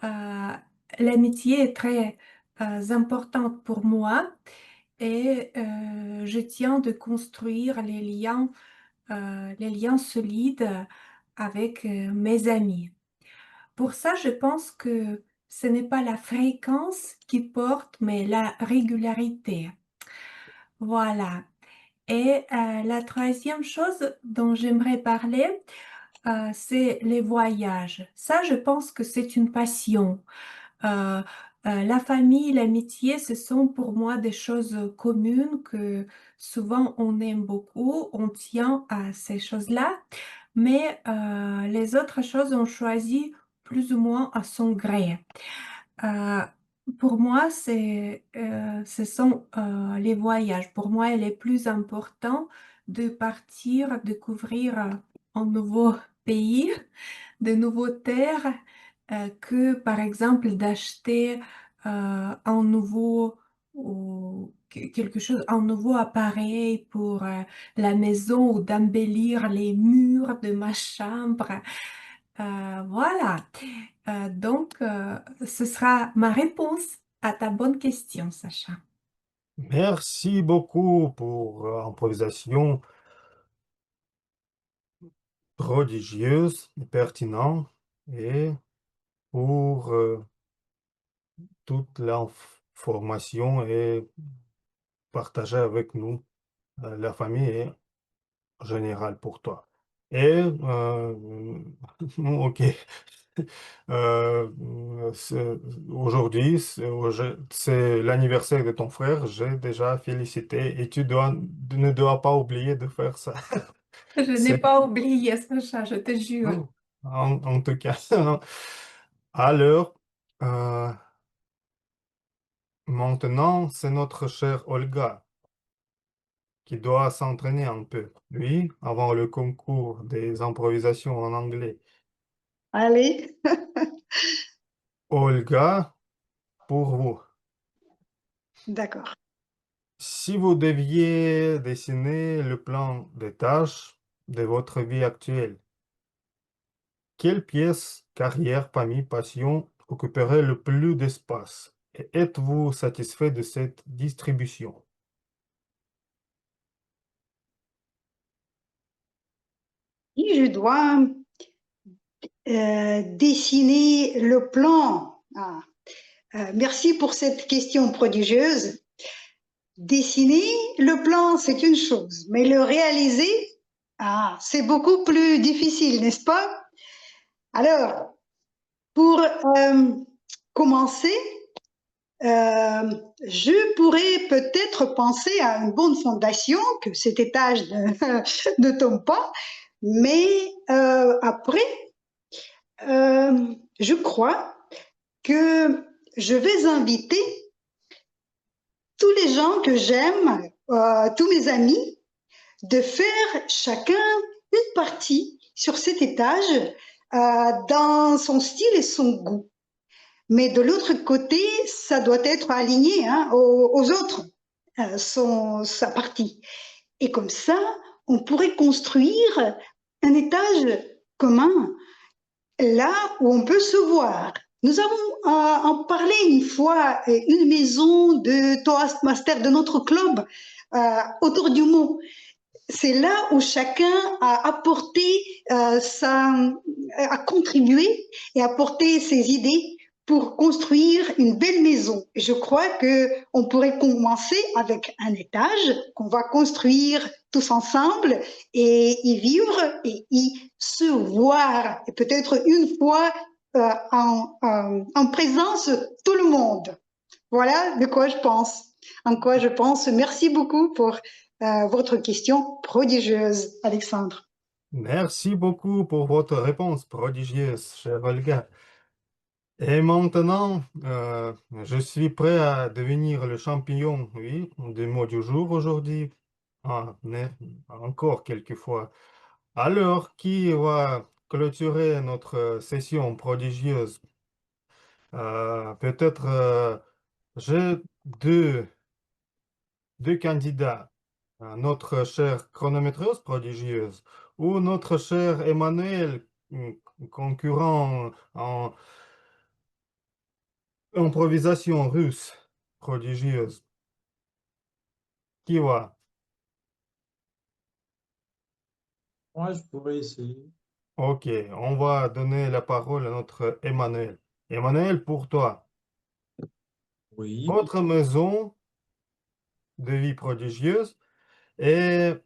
S1: Euh, L'amitié est très importante pour moi et je tiens de construire les liens solides avec mes amis. Pour ça, je pense que ce n'est pas la fréquence qui porte, mais la régularité. Voilà. Et la troisième chose dont j'aimerais parler, c'est les voyages. Ça, je pense que c'est une passion. Euh, la famille, l'amitié, ce sont pour moi des choses communes que souvent on aime beaucoup, on tient à ces choses-là, mais les autres choses on choisit plus ou moins à son gré. Euh, Pour moi, ce sont les voyages. Pour moi, il est plus important de partir découvrir un nouveau pays, de nouvelles terres, que par exemple d'acheter un nouveau ou quelque chose, un nouveau appareil pour la maison ou d'embellir les murs de ma chambre. Voilà. Donc, ce sera ma réponse à ta bonne question, Sacha.
S8: Merci beaucoup pour l'improvisation prodigieuse et pertinente et pour toute l'information et partager avec nous, la famille et en général pour toi. Et ok. Euh, Aujourd'hui, c'est l'anniversaire de ton frère. J'ai déjà félicité et ne dois pas oublier de faire ça.
S1: Je n'ai
S8: C'est
S1: pas oublié, Sacha, je te jure.
S8: en tout cas. Alors, euh, maintenant, c'est notre chère Olga qui doit s'entraîner un peu, oui, avant le concours des improvisations en anglais.
S5: Allez,
S8: Olga, pour vous,
S5: d'accord.
S8: si vous deviez dessiner le plan des tâches de votre vie actuelle, quelle pièce, carrière, famille, passion occuperait le plus d'espace? Et êtes-vous satisfait de cette distribution?
S5: Et je dois dessiner le plan. Merci pour cette question prodigieuse. Dessiner le plan, c'est une chose, mais le réaliser, c'est beaucoup plus difficile, n'est-ce pas? Alors, pour commencer, je pourrais peut-être penser à une bonne fondation, que cet étage ne tombe pas, mais après, je crois que je vais inviter tous les gens que j'aime, tous mes amis, de faire chacun une partie sur cet étage dans son style et son goût. Mais de l'autre côté, ça doit être aligné aux autres, sa partie. Et comme ça, on pourrait construire un étage commun, là où on peut se voir. Nous avons en parlé une fois, une maison de Toastmaster de notre club autour du mont. C'est là où chacun a apporté a contribué et apporté ses idées pour construire une belle maison. Je crois que on pourrait commencer avec un étage qu'on va construire tous ensemble et y vivre et y se voir. Et peut-être une fois en présence tout le monde. Voilà de quoi je pense. En quoi je pense. Merci beaucoup pour votre question prodigieuse, Alexandre.
S8: Merci beaucoup pour votre réponse prodigieuse, chère Olga. Et maintenant, je suis prêt à devenir le champion, oui, du mot du jour aujourd'hui. Mais encore quelques fois. Alors, qui va clôturer notre session prodigieuse? Peut-être j'ai deux candidats. Notre chère chronométreuse prodigieuse ou notre cher Emmanuel, concurrent en improvisation russe prodigieuse. Qui va?
S7: Moi, je pourrais essayer.
S8: Ok, on va donner la parole à notre Emmanuel. Emmanuel, pour toi,
S7: Oui.
S8: votre maison de vie prodigieuse est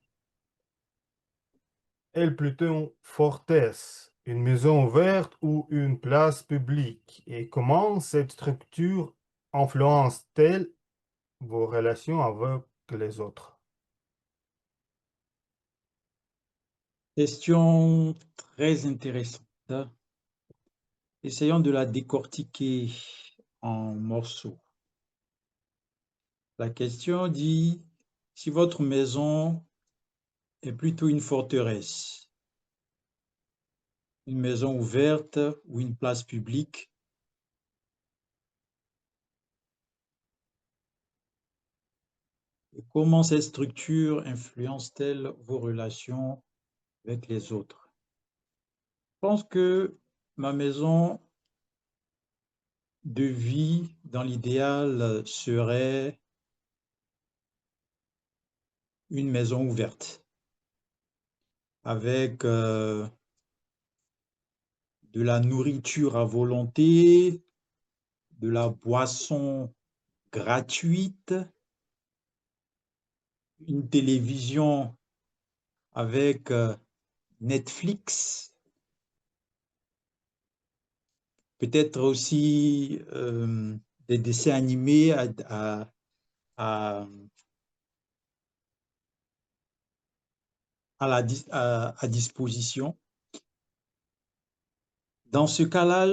S8: elle plutôt une forteresse, une maison ouverte ou une place publique? Et comment cette structure influence-t-elle vos relations avec les autres?
S7: Question très intéressante. Essayons de la décortiquer en morceaux. La question dit, si votre maison est plutôt une forteresse, une maison ouverte ou une place publique, et comment cette structure influence-t-elle vos relations avec les autres? Je pense que ma maison de vie, dans l'idéal, serait une maison ouverte, avec de la nourriture à volonté, de la boisson gratuite, une télévision avec Netflix, peut-être aussi des dessins animés à disposition. Dans ce cas-là,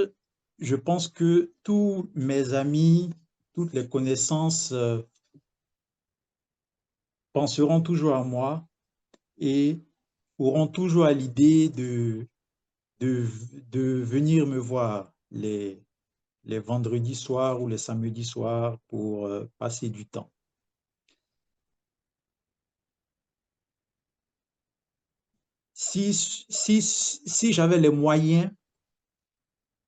S7: je pense que tous mes amis, toutes les connaissances penseront toujours à moi et auront toujours à l'idée de venir me voir les vendredis soirs ou les samedis soirs pour passer du temps. Si j'avais les moyens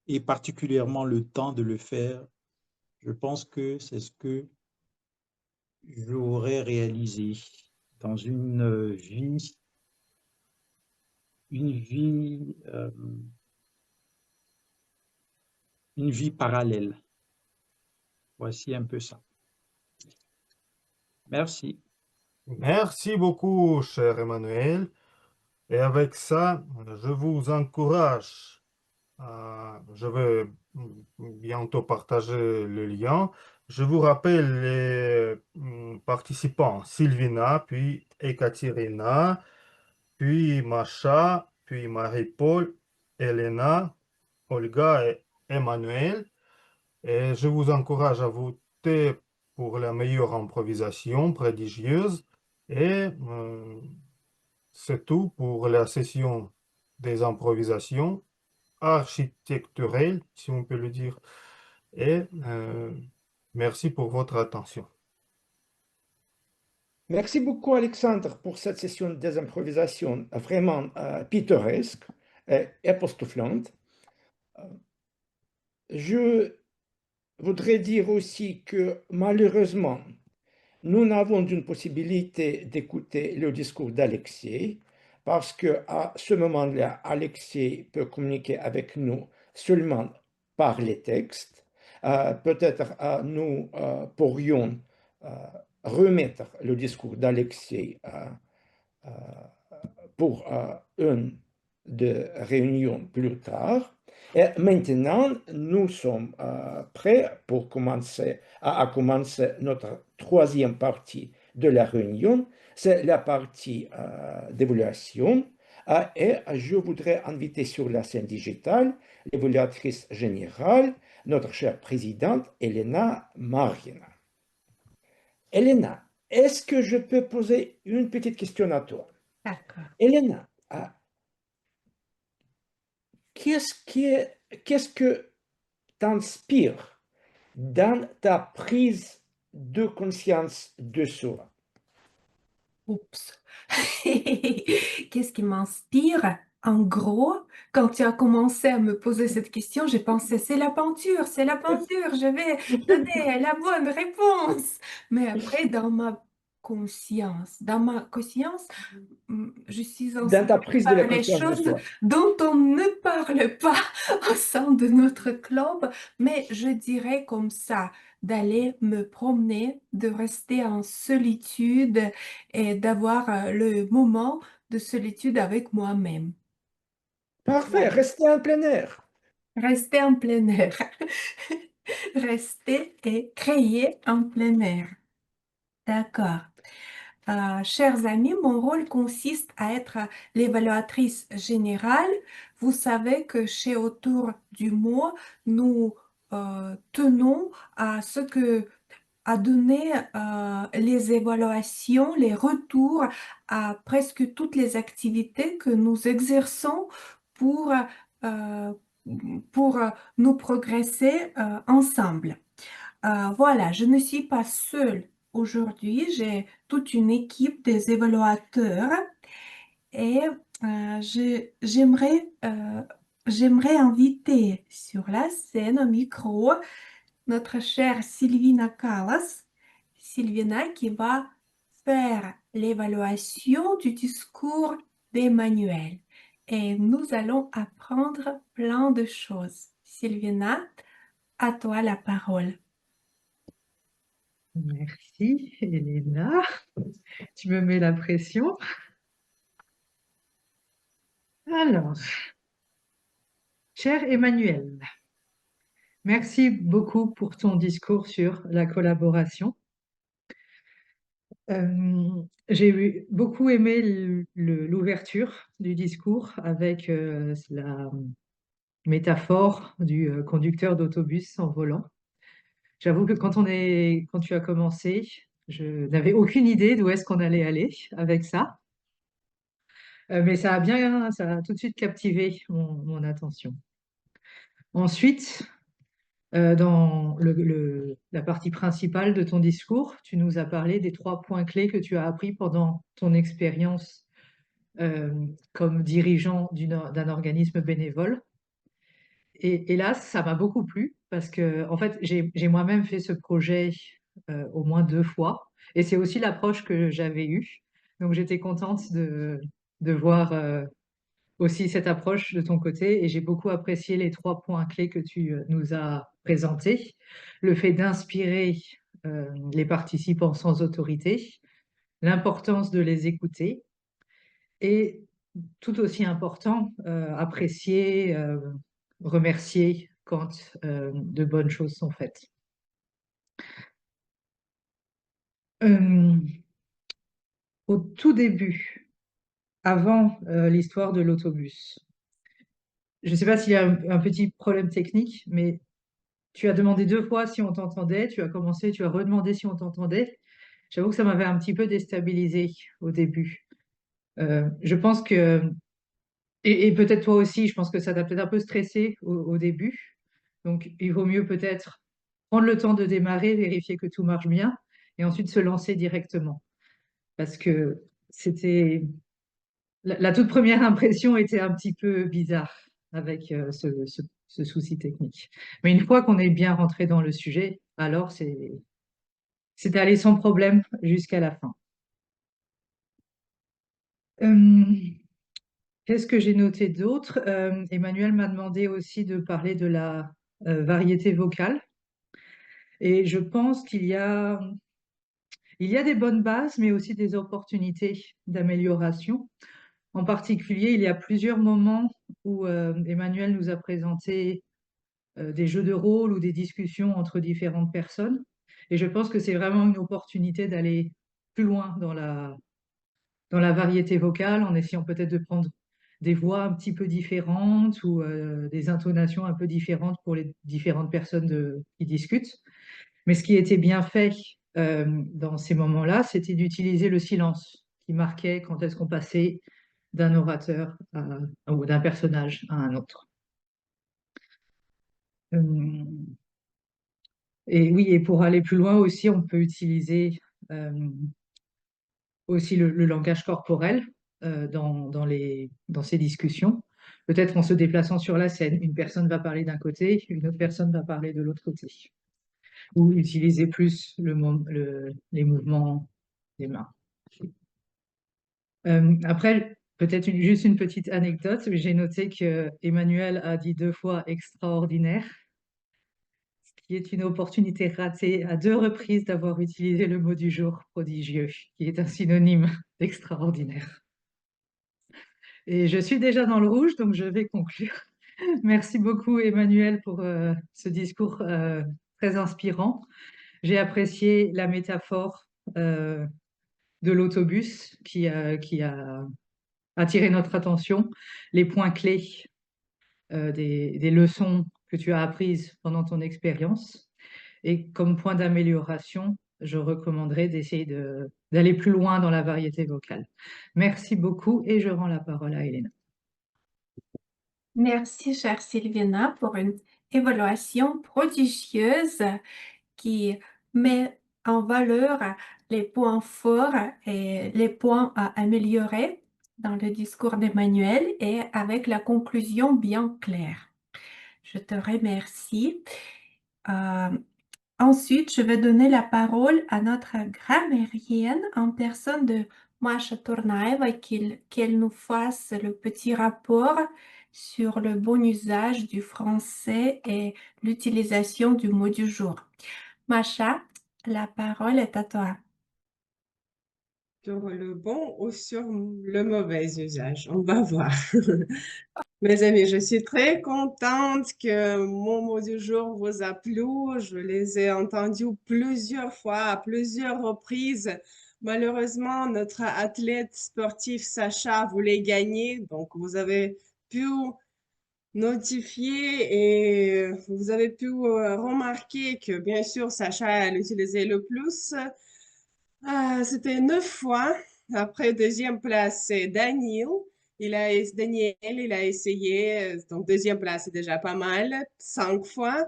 S7: et particulièrement le temps de le faire, je pense que c'est ce que j'aurais réalisé dans une vie parallèle. Voici un peu ça. Merci.
S8: Merci beaucoup, cher Emmanuel. Et avec ça, je vous encourage. Je vais bientôt partager le lien. Je vous rappelle les participants, Sylvina, puis Ekaterina, puis Masha, puis Marie-Paul, Elena, Olga et Emmanuel. Et je vous encourage à voter pour la meilleure improvisation prodigieuse. Et c'est tout pour la session des improvisations architecturelles, si on peut le dire. Et merci pour votre attention.
S2: Merci beaucoup, Alexandre, pour cette session des improvisations vraiment pittoresque et époustouflante. Je voudrais dire aussi que malheureusement, nous n'avons d'une possibilité d'écouter le discours d'Alexei parce qu'à ce moment-là, Alexei peut communiquer avec nous seulement par les textes. Peut-être nous pourrions remettre le discours d'Alexei pour une de réunion plus tard. Et maintenant, nous sommes prêts pour commencer notre troisième partie de la réunion. C'est la partie d'évaluation. Et je voudrais inviter sur la scène digitale l'évaluatrice générale, notre chère présidente, Elena Margina. Elena, est-ce que je peux poser une petite question à toi?
S1: D'accord.
S2: Elena, qu'est-ce que t'inspire dans ta prise de conscience de soi?
S1: Oups. Qu'est-ce qui m'inspire? En gros, quand tu as commencé à me poser cette question, j'ai pensé, c'est la peinture, je vais donner la bonne réponse. Mais après, dans ma conscience, je suis
S2: Dans
S1: inspirée
S2: ta prise de
S1: par
S2: la
S1: les
S2: conscience de
S1: choses
S2: soi.
S1: dont on ne parle pas au sein de notre club, mais je dirais comme ça, d'aller me promener, de rester en solitude et d'avoir le moment de solitude avec moi-même.
S2: Parfait, restez en plein air.
S1: Rester en plein air. Rester et créer en plein air. D'accord. Chers amis, mon rôle consiste à être l'évaluatrice générale. Vous savez que chez Autour du mot, nous tenons à ce que à donner les évaluations, les retours à presque toutes les activités que nous exerçons pour, euh, pour nous progresser ensemble. Voilà, je ne suis pas seule aujourd'hui, j'ai toute une équipe des évaluateurs et j'aimerais inviter sur la scène au micro notre chère Sylvina Callas, Sylvina qui va faire l'évaluation du discours d'Emmanuel. Et nous allons apprendre plein de choses. Sylvina, à toi la parole.
S9: Merci, Elena. Tu me mets la pression. Alors, cher Emmanuel, merci beaucoup pour ton discours sur la collaboration. J'ai beaucoup aimé l'ouverture du discours avec la métaphore du conducteur d'autobus sans volant. J'avoue que quand tu as commencé, je n'avais aucune idée d'où est-ce qu'on allait aller avec ça. Mais ça a tout de suite captivé mon attention. Ensuite, dans la partie principale de ton discours, tu nous as parlé des 3 points clés que tu as appris pendant ton expérience comme dirigeant d'un organisme bénévole. Et là, ça m'a beaucoup plu parce que, en fait, j'ai moi-même fait ce projet au moins 2 fois. Et c'est aussi l'approche que j'avais eue. Donc, j'étais contente de voir aussi cette approche de ton côté. Et j'ai beaucoup apprécié les 3 points clés que tu nous as présentés. Le fait d'inspirer les participants sans autorité, l'importance de les écouter et tout aussi important, apprécier, remercier quand de bonnes choses sont faites. Au tout début, avant l'histoire de l'autobus, je ne sais pas s'il y a un petit problème technique, mais tu as demandé 2 fois si on t'entendait, tu as commencé, tu as redemandé si on t'entendait. J'avoue que ça m'avait un petit peu déstabilisé au début. Je pense que, et peut-être toi aussi, je pense que ça t'a peut-être un peu stressé au début. Donc, il vaut mieux peut-être prendre le temps de démarrer, vérifier que tout marche bien, et ensuite se lancer directement. Parce que la toute première impression était un petit peu bizarre avec ce souci technique. Mais une fois qu'on est bien rentré dans le sujet, alors c'est allé sans problème jusqu'à la fin. Qu'est-ce que j'ai noté d'autre? Emmanuel m'a demandé aussi de parler de la variété vocale. Et je pense qu'il y a des bonnes bases, mais aussi des opportunités d'amélioration. En particulier, il y a plusieurs moments où Emmanuel nous a présenté des jeux de rôle ou des discussions entre différentes personnes. Et je pense que c'est vraiment une opportunité d'aller plus loin dans la variété vocale, en essayant peut-être de prendre des voix un petit peu différentes ou des intonations un peu différentes pour les différentes personnes qui discutent. Mais ce qui était bien fait dans ces moments-là, c'était d'utiliser le silence qui marquait quand est-ce qu'on passait d'un orateur ou d'un personnage à un autre. Et oui, et pour aller plus loin aussi, on peut utiliser aussi le langage corporel dans ces discussions. Peut-être en se déplaçant sur la scène, une personne va parler d'un côté, une autre personne va parler de l'autre côté. Ou utiliser plus les mouvements des mains. Après, peut-être juste une petite anecdote. J'ai noté que Emmanuel a dit 2 fois extraordinaire, ce qui est une opportunité ratée à 2 reprises d'avoir utilisé le mot du jour prodigieux, qui est un synonyme d'extraordinaire. Et je suis déjà dans le rouge, donc je vais conclure. Merci beaucoup, Emmanuel, pour ce discours très inspirant. J'ai apprécié la métaphore de l'autobus qui a attiré notre attention, les points clés des leçons que tu as apprises pendant ton expérience. Et comme point d'amélioration, je recommanderais d'essayer d'aller plus loin dans la variété vocale. Merci beaucoup et je rends la parole à Elena.
S1: Merci, chère Sylviana, pour une évaluation prodigieuse qui met en valeur les points forts et les points à améliorer dans le discours d'Emmanuel et avec la conclusion bien claire. Je te remercie. Ensuite, je vais donner la parole à notre grammairienne en personne de Masha Tornaeva qu'elle nous fasse le petit rapport sur le bon usage du français et l'utilisation du mot du jour. Masha, la parole est à toi.
S4: Sur le bon ou sur le mauvais usage, on va voir. Mes amis, je suis très contente que mon mot du jour vous a plu. Je les ai entendus plusieurs fois, à plusieurs reprises. Malheureusement, notre athlète sportif Sacha voulait gagner, donc vous avez pu notifier et vous avez pu remarquer que bien sûr Sacha a utilisé le plus. C'était 9 fois. Après, deuxième place, c'est Daniel. Daniel, il a essayé. Donc, deuxième place, c'est déjà pas mal. 5 fois.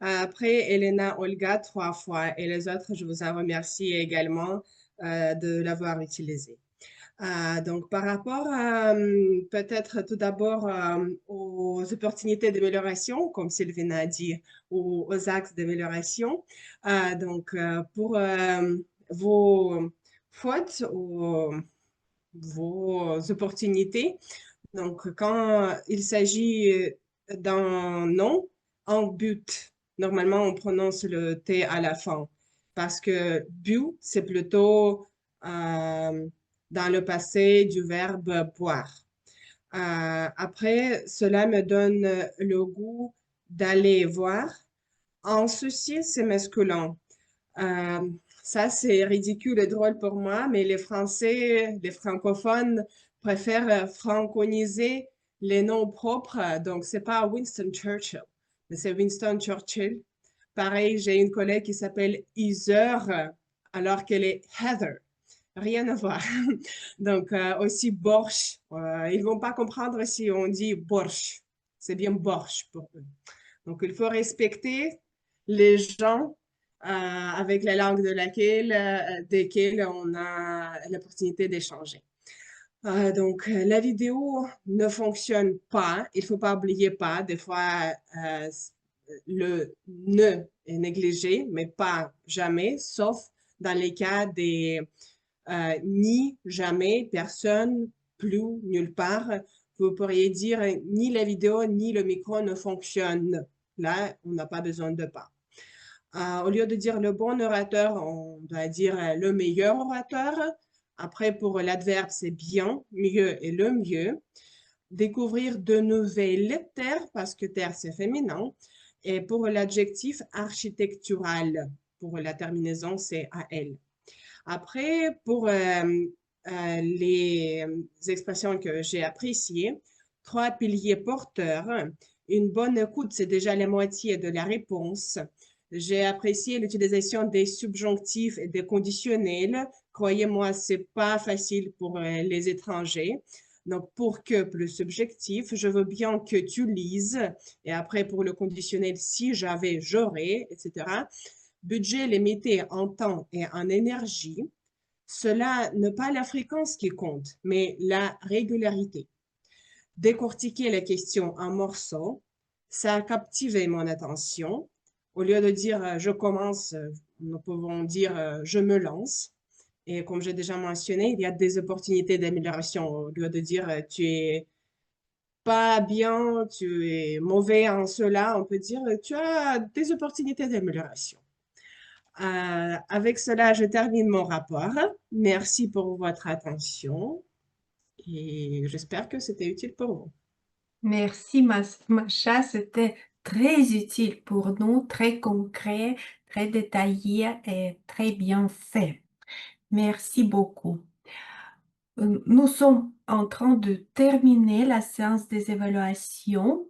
S4: Après, Elena, Olga, 3 fois. Et les autres, je vous en remercie également de l'avoir utilisé. Donc, par rapport peut-être tout d'abord aux opportunités d'amélioration, comme Sylvina a dit, ou aux axes d'amélioration. Pour vos fautes ou vos opportunités, donc quand il s'agit d'un nom en but, normalement on prononce le T à la fin parce que bu, c'est plutôt dans le passé du verbe boire. Après, cela me donne le goût d'aller voir. En ceci, c'est masculin. Ça, c'est ridicule et drôle pour moi, mais les Français, les francophones préfèrent franconiser les noms propres. Donc, c'est pas Winston Churchill, mais c'est Winston Churchill. Pareil, j'ai une collègue qui s'appelle Heather, alors qu'elle est Heather. Rien à voir. Donc, aussi Borsch. Ils vont pas comprendre si on dit Borsch. C'est bien Borsch pour eux. Donc, il faut respecter les gens avec la langue desquels on a l'opportunité d'échanger. La vidéo ne fonctionne pas. Il ne faut pas oublier pas. Des fois, le ne est négligé, mais pas jamais, sauf dans les cas des ni jamais, personne, plus, nulle part. Vous pourriez dire ni la vidéo ni le micro ne fonctionnent. Là, on n'a pas besoin de pas. Au lieu de dire le bon orateur, on doit dire le meilleur orateur. Après, pour l'adverbe, c'est bien, mieux et le mieux. Découvrir de nouvelles terres, parce que terre, c'est féminin. Et pour l'adjectif architectural, pour la terminaison, c'est AL. Après, pour les expressions que j'ai appréciées, 3 piliers porteurs. Une bonne écoute, c'est déjà la moitié de la réponse. J'ai apprécié l'utilisation des subjonctifs et des conditionnels. Croyez-moi, c'est pas facile pour les étrangers. Donc, pour que plus subjectif, je veux bien que tu lises. Et après, pour le conditionnel, si j'avais, j'aurais, etc. Budget limité en temps et en énergie. Cela n'est pas la fréquence qui compte, mais la régularité. Décortiquer la question en morceaux, ça a captivé mon attention. Au lieu de dire je commence, nous pouvons dire je me lance. Et comme j'ai déjà mentionné, il y a des opportunités d'amélioration. Au lieu de dire tu es pas bien, tu es mauvais en cela, on peut dire tu as des opportunités d'amélioration. Avec cela, je termine mon rapport. Merci pour votre attention et j'espère que c'était utile pour vous.
S1: Merci, Masha. C'était très utile pour nous, très concret, très détaillé et très bien fait. Merci beaucoup. Nous sommes en train de terminer la séance des évaluations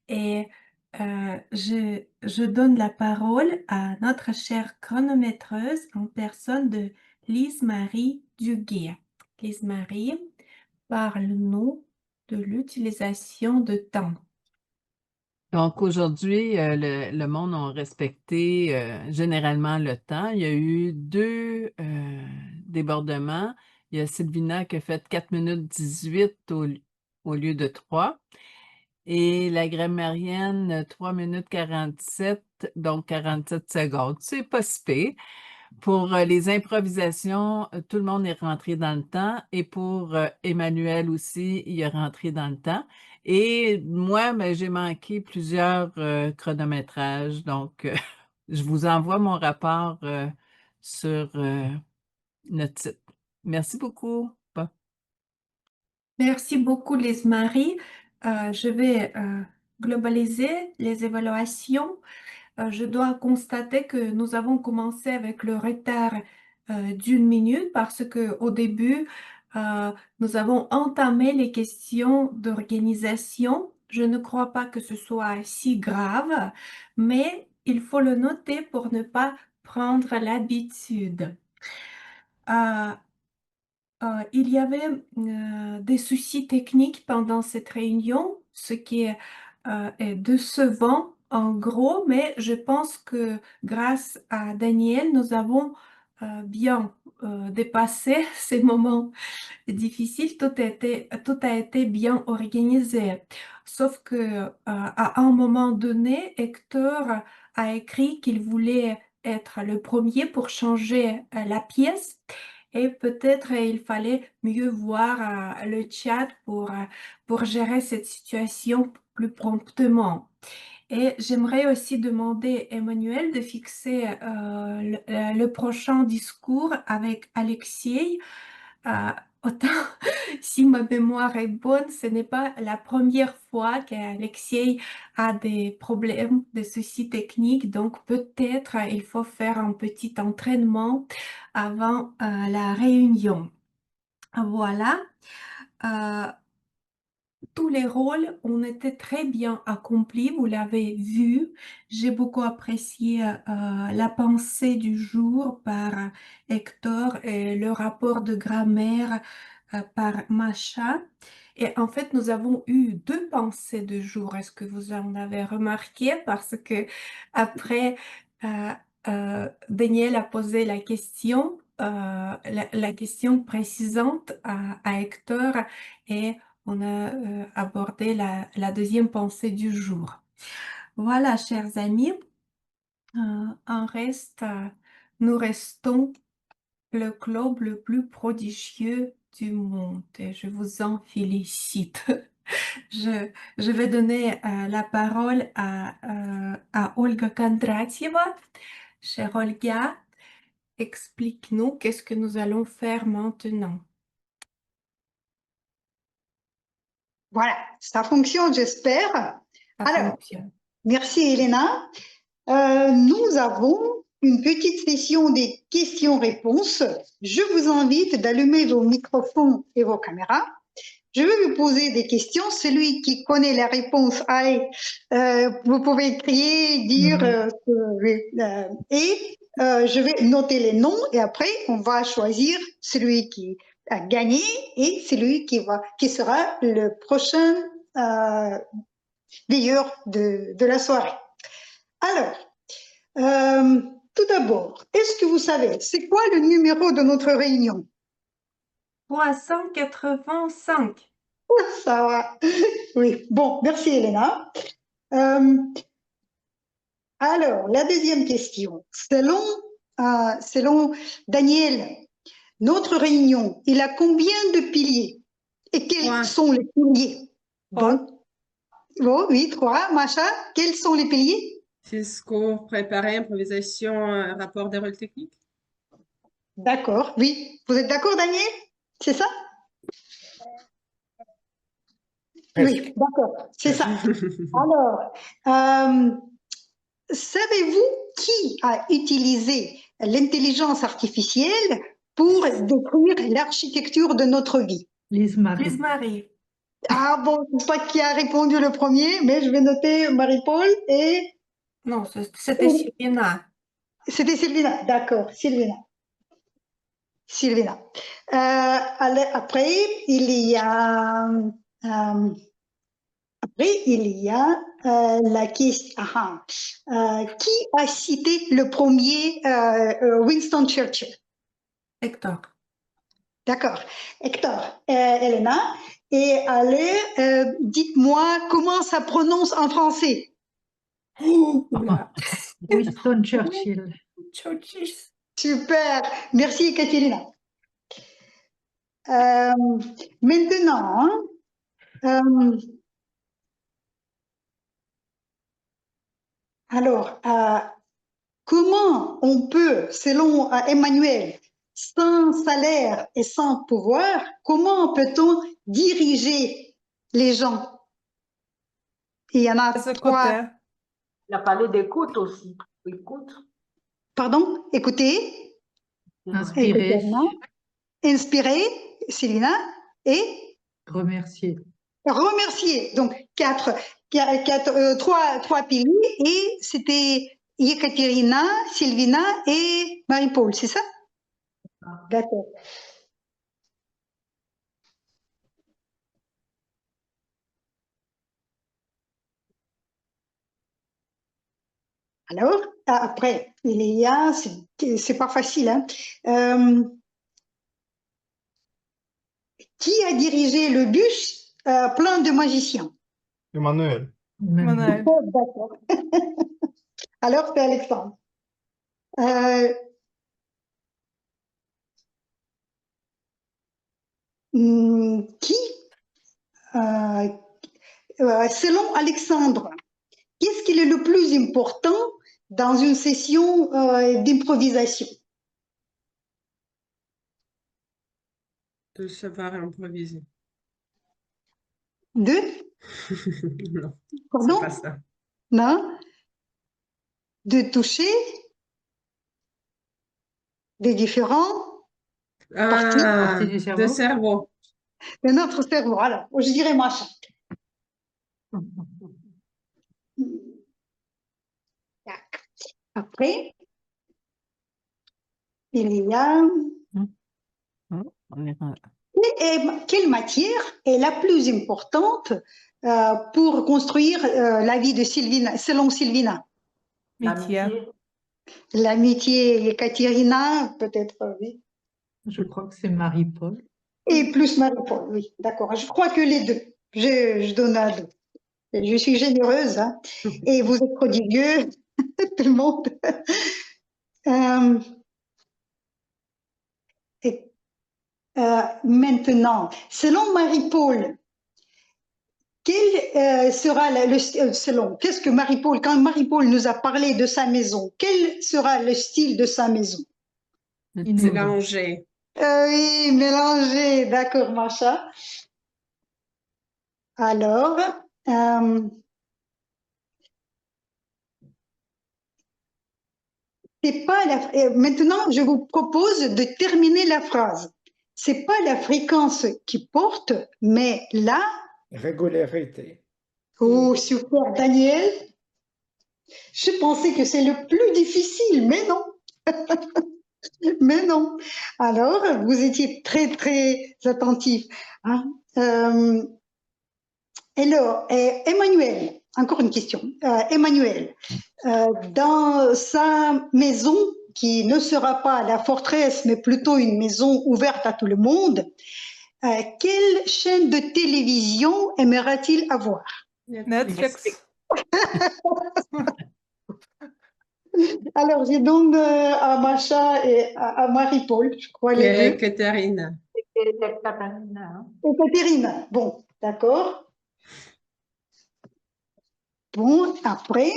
S1: et je donne la parole à notre chère chronométreuse en personne de Lise-Marie Duguay. Lise-Marie, parle-nous de l'utilisation de temps.
S3: Donc aujourd'hui, le monde a respecté généralement le temps. Il y a eu 2 débordements. Il y a Sylvina qui a fait 4 minutes 18 au lieu de 3. Et la grammairienne, 3 minutes 47, donc 47 secondes. C'est pas si pire. Pour les improvisations, tout le monde est rentré dans le temps. Et pour Emmanuel aussi, il est rentré dans le temps. Et moi, ben, j'ai manqué plusieurs chronométrages. Donc, je vous envoie mon rapport sur notre site. Merci beaucoup.
S1: Merci beaucoup, Lise-Marie. Je vais globaliser les évaluations. Je dois constater que nous avons commencé avec le retard d'1 minute parce qu'au début, nous avons entamé les questions d'organisation. Je ne crois pas que ce soit si grave, mais il faut le noter pour ne pas prendre l'habitude. Il y avait des soucis techniques pendant cette réunion, ce qui est décevant en gros, mais je pense que grâce à Daniel, nous avons bien dépassé ces moments difficile, tout a été bien organisé. Sauf que à un moment donné, Hector a écrit qu'il voulait être le premier pour changer la pièce et peut-être il fallait mieux voir le chat pour gérer cette situation plus promptement. Et j'aimerais aussi demander Emmanuel de fixer le prochain discours avec Alexei. Autant, si ma mémoire est bonne, ce n'est pas la première fois qu'Alexei a des problèmes, des soucis techniques, donc peut-être il faut faire un petit entraînement avant la réunion. Voilà. Tous les rôles ont été très bien accomplis, vous l'avez vu. J'ai beaucoup apprécié la pensée du jour par Hector et le rapport de grammaire par Macha. Et en fait, nous avons eu 2 pensées de jour. Est-ce que vous en avez remarqué? Parce que après, Daniel a posé la question, la question précisante à Hector et on a abordé la deuxième pensée du jour. Voilà, chers amis, nous restons le club le plus prodigieux du monde et je vous en félicite. Je vais donner la parole à Olga Kondratieva. Chère Olga, explique-nous qu'est-ce que nous allons faire maintenant.
S5: Voilà, ça fonctionne, j'espère.
S1: Ça
S5: Alors,
S1: fonctionne.
S5: merci Elena. Nous avons une petite session des questions-réponses. Je vous invite d'allumer vos microphones et vos caméras. Je vais vous poser des questions. Celui qui connaît la réponse A, vous pouvez crier, dire, je vais noter les noms et après, on va choisir celui qui a gagné et celui qui sera le prochain veilleur de la soirée. Alors, tout d'abord, est-ce que vous savez, c'est quoi le numéro de notre réunion?
S1: 385.
S5: Ça va. Oui, bon, merci Elena. Alors, la deuxième question. Selon Daniel, notre réunion, il a combien de piliers? Et quels sont les piliers? Bon, oui, 3. Macha, quels sont les piliers?
S4: Discours, préparer, improvisation, rapport des rôles techniques.
S5: D'accord, oui. Vous êtes d'accord, Daniel? C'est ça? Oui, d'accord, c'est ça. Alors, savez-vous qui a utilisé l'intelligence artificielle pour décrire l'architecture de notre vie?
S9: Lise-Marie.
S1: Lise-Marie.
S5: Ah bon, je ne sais pas qui a répondu le premier, mais je vais noter Marie-Paul et
S1: Non, c'était Sylvina.
S5: c'était Sylvina. D'accord, Sylvina. Sylvina. Après, il y a, la question. Qui a cité le premier Winston Churchill?
S1: Hector.
S5: D'accord. Hector, Elena. Et allez, dites-moi comment ça prononce en français.
S1: Oula.
S9: Winston Churchill.
S1: Churchill.
S5: Super. Merci, Katerina. Maintenant, alors, comment on peut, selon Emmanuel, sans salaire et sans pouvoir, comment peut-on diriger les gens? Il y en a
S10: Ce
S5: trois.
S10: côté.
S11: Il a parlé d'écoute aussi. Écoute.
S5: Pardon, écoutez.
S9: Inspirer.
S5: Écoutez, inspirer, Sylvina, et
S9: Remercier.
S5: remercier. Donc, trois piliers, et c'était Ekaterina, Sylvina et Marie-Paul, c'est ça? D'accord. Alors, après, il y a, c'est pas facile, hein. Qui a dirigé le bus plein de magiciens?
S8: Emmanuel.
S10: Manuel.
S5: D'accord. Alors, c'est Alexandre. Qui, selon Alexandre, qu'est-ce qui est le plus important dans une session d'improvisation?
S4: De savoir improviser.
S5: De?
S4: Non,
S5: Pardon?
S4: c'est pas ça.
S5: Non? De toucher des différents parties
S4: Ah,
S9: Partie du
S4: de
S9: cerveau.
S4: cerveau.
S5: de notre cerveau. Alors, je dirais machin. Après, il y a
S3: On est rendu.
S5: quelle matière est la plus importante pour construire la vie de Sylvina, selon Sylvina?
S10: Métier.
S5: L'amitié, Ekaterina, peut-être, oui.
S9: Je crois que c'est Marie-Paul.
S5: Et plus Marie-Paul, oui, d'accord. Je crois que les deux. Je donne à deux. Je suis généreuse, hein, et vous êtes prodigieux, tout le monde. Maintenant, selon Marie-Paul, quel sera selon, qu'est-ce que Marie-Paul, quand Marie-Paul nous a parlé de sa maison, quel sera le style de sa maison?
S4: Mélanger.
S5: Oui, mélanger, d'accord, Macha. Alors, c'est pas maintenant, je vous propose de terminer la phrase. C'est pas la fréquence qui porte, mais la.
S2: Régularité.
S5: Oh, super, Daniel. Je pensais que c'est le plus difficile, mais non. Mais non. Alors, vous étiez très, très attentif, hein. Alors, Emmanuel, encore une question. Emmanuel, dans sa maison, qui ne sera pas la forteresse, mais plutôt une maison ouverte à tout le monde, quelle chaîne de télévision aimera-t-il avoir?
S10: Netflix.
S5: Alors, je donne à Macha et à Marie-Paul, je crois les deux.
S4: Ekaterina.
S5: Et Catherine. Bon, d'accord. Bon, après,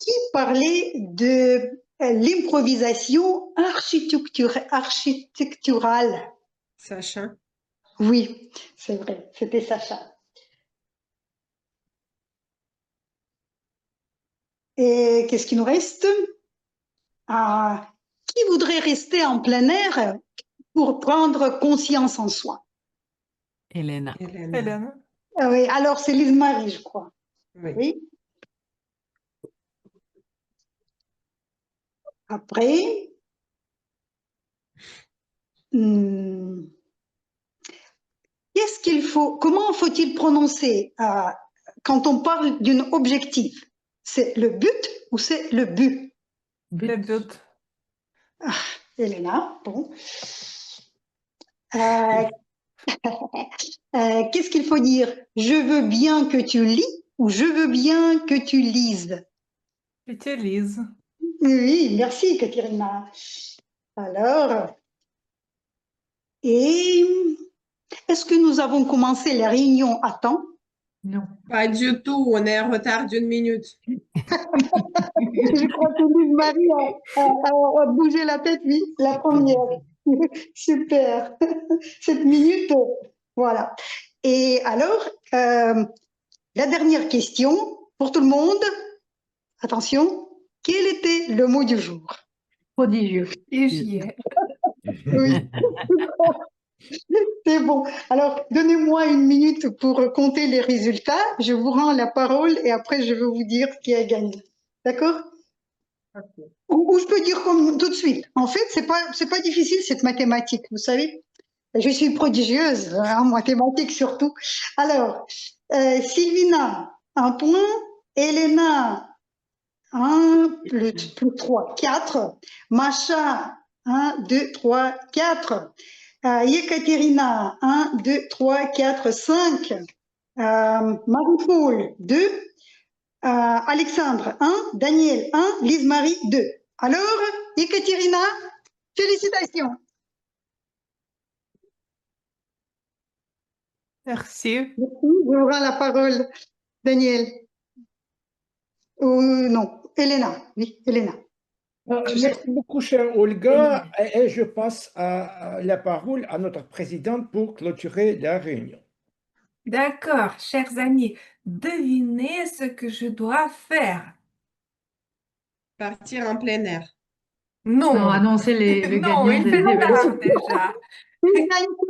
S5: qui parlait de l'improvisation architecturale?
S4: Sacha.
S5: Oui, c'est vrai, c'était Sacha. Et qu'est-ce qu'il nous reste? Qui voudrait rester en plein air pour prendre conscience en soi.
S3: Elena.
S10: Elena.
S5: Ah oui, alors c'est Lise-Marie, je crois.
S4: Oui.
S5: Oui. Après, qu'est-ce qu'il faut, comment faut-il prononcer quand on parle d'un objectif? C'est le but ou c'est le but?
S10: Le but.
S5: Elena, bon. Qu'est-ce qu'il faut dire? Je veux bien que tu lis ou je veux bien que tu lises?
S10: Utilise.
S5: Oui, merci Katerina. Alors, et est-ce que nous avons commencé la réunion à temps?
S9: Non.
S4: Pas du tout, on est en retard d'1 minute.
S5: Je crois que Lise-Marie a bougé la tête, oui, la première. Super. 7 minutes, voilà. Et alors, la dernière question pour tout le monde. Attention, quel était le mot du jour?
S9: Prodigieux.
S1: Et j'y ai.
S5: Oui, c'est bon. Alors, donnez-moi 1 minute pour compter les résultats. Je vous rends la parole et après, je vais vous dire qui a gagné. D'accord? Ou je peux dire comme tout de suite. En fait, c'est pas difficile cette mathématique, vous savez. Je suis prodigieuse en mathématiques surtout. Alors, Sylvina, 1 point. Elena, 1 plus 3, 4. Masha, 1, 2, 3, 4. Yekaterina, 1, 2, 3, 4, 5. Marie-Paul, 2. Alexandre, 1. Daniel, 1. Lise-Marie, 2. Alors, Yekaterina, félicitations.
S10: Merci.
S5: Merci. Je vous rends la parole, Daniel. Ou non, Elena. Oui, Elena.
S2: Merci beaucoup, chère Olga, et je passe la parole à notre présidente pour clôturer la réunion.
S1: D'accord, chers amis, devinez ce que je dois faire.
S4: Partir en plein air.
S9: Non,
S1: Non,
S9: annoncer le
S1: non,
S9: gagnant
S1: il
S9: des
S1: fait
S9: évaluations.
S1: tard déjà.
S5: Tu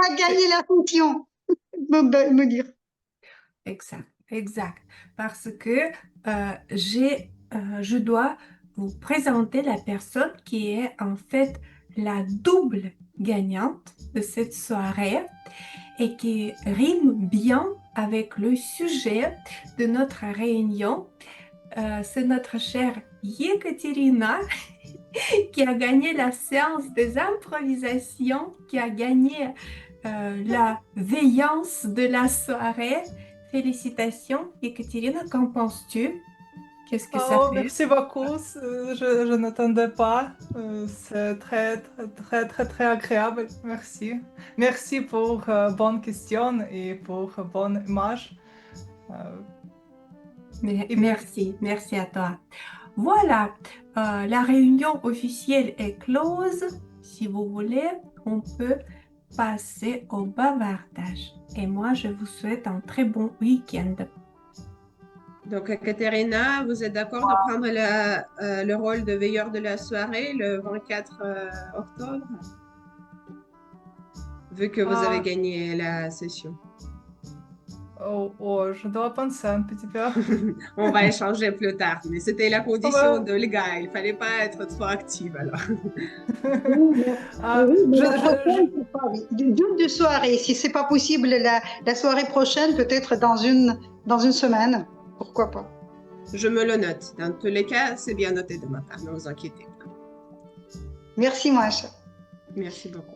S5: as gagné la fonction. Me dire.
S1: Exact, exact. Parce que je dois vous présenter la personne qui est en fait la double gagnante de cette soirée et qui rime bien avec le sujet de notre réunion. C'est notre chère Yekaterina qui a gagné la séance des improvisations, qui a gagné la veillance de la soirée. Félicitations, Yekaterina, qu'en penses-tu? Qu'est-ce que ça
S10: Oh,
S1: fait?
S10: merci beaucoup. Je n'attendais pas. C'est très, très, très, très agréable. Merci. Merci pour bonne question et pour bonne image.
S1: Merci, merci à toi. Voilà, la réunion officielle est close. Si vous voulez, on peut passer au bavardage. Et moi, je vous souhaite un très bon week-end.
S4: Donc, Katerina, vous êtes d'accord de prendre le rôle de veilleur de la soirée le 24 octobre, vu que vous avez gagné la session?
S10: Oh, je dois penser un petit peu.
S4: On va échanger plus tard, mais c'était la condition de l'EGA. Il ne fallait pas être trop active alors.
S5: D'une soirée, si c'est pas possible la soirée prochaine, peut-être dans une semaine, pourquoi pas.
S4: Je me le note. Dans tous les cas, c'est bien noté de ma part, ne vous inquiétez pas.
S5: Merci, Masha.
S4: Merci beaucoup.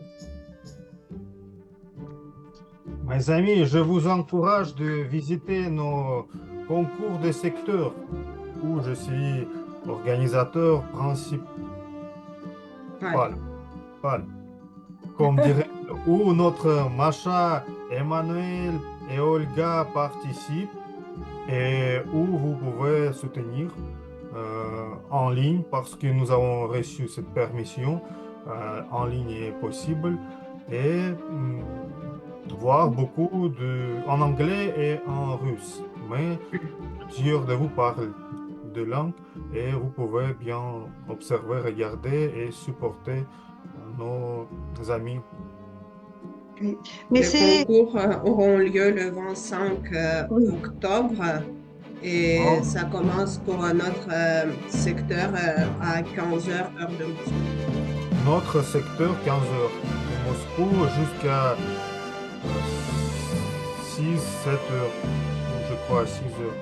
S8: Mes amis, je vous encourage de visiter nos concours de secteur où je suis organisateur principal. Comme dirait, où notre Masha, Emmanuel et Olga participent et où vous pouvez soutenir en ligne parce que nous avons reçu cette permission. En ligne est possible et voir beaucoup en anglais et en russe. Mais plusieurs de vous parlent de langue et vous pouvez bien observer, regarder et supporter nos amis
S5: Oui. Mais
S4: Les
S5: c'est...
S4: concours auront lieu le 25
S5: Oui.
S4: octobre et
S2: Oh.
S4: ça commence pour notre secteur à 15 heures, heure de Moscou.
S8: Notre secteur, 15 heures. De Moscou jusqu'à 6-7 heures. Je crois 6 heures.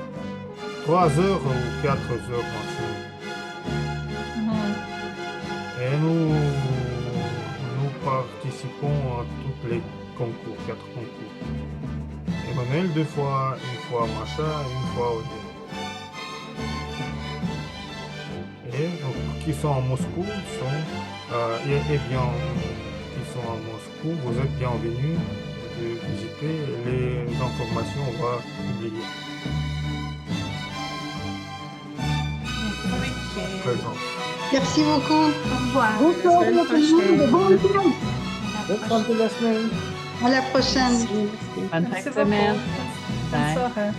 S8: 3 heures ou 4 heures maximum. Et nous participons à tous les concours, 4 concours. Emmanuel 2 fois, une fois Macha, une fois Odile. Et donc, qui sont à Moscou qui sont à Moscou, vous êtes bienvenus de visiter. Les informations, on va publier. Présent.
S5: Merci beaucoup.
S1: Au revoir.
S5: Bonsoir à tout le monde. Bon week-end.
S2: Bonne fin de la semaine.
S5: À la prochaine.
S3: Bonne fin
S10: Merci
S3: de semaine.
S10: beaucoup.
S3: Bye.
S10: Bonne soirée.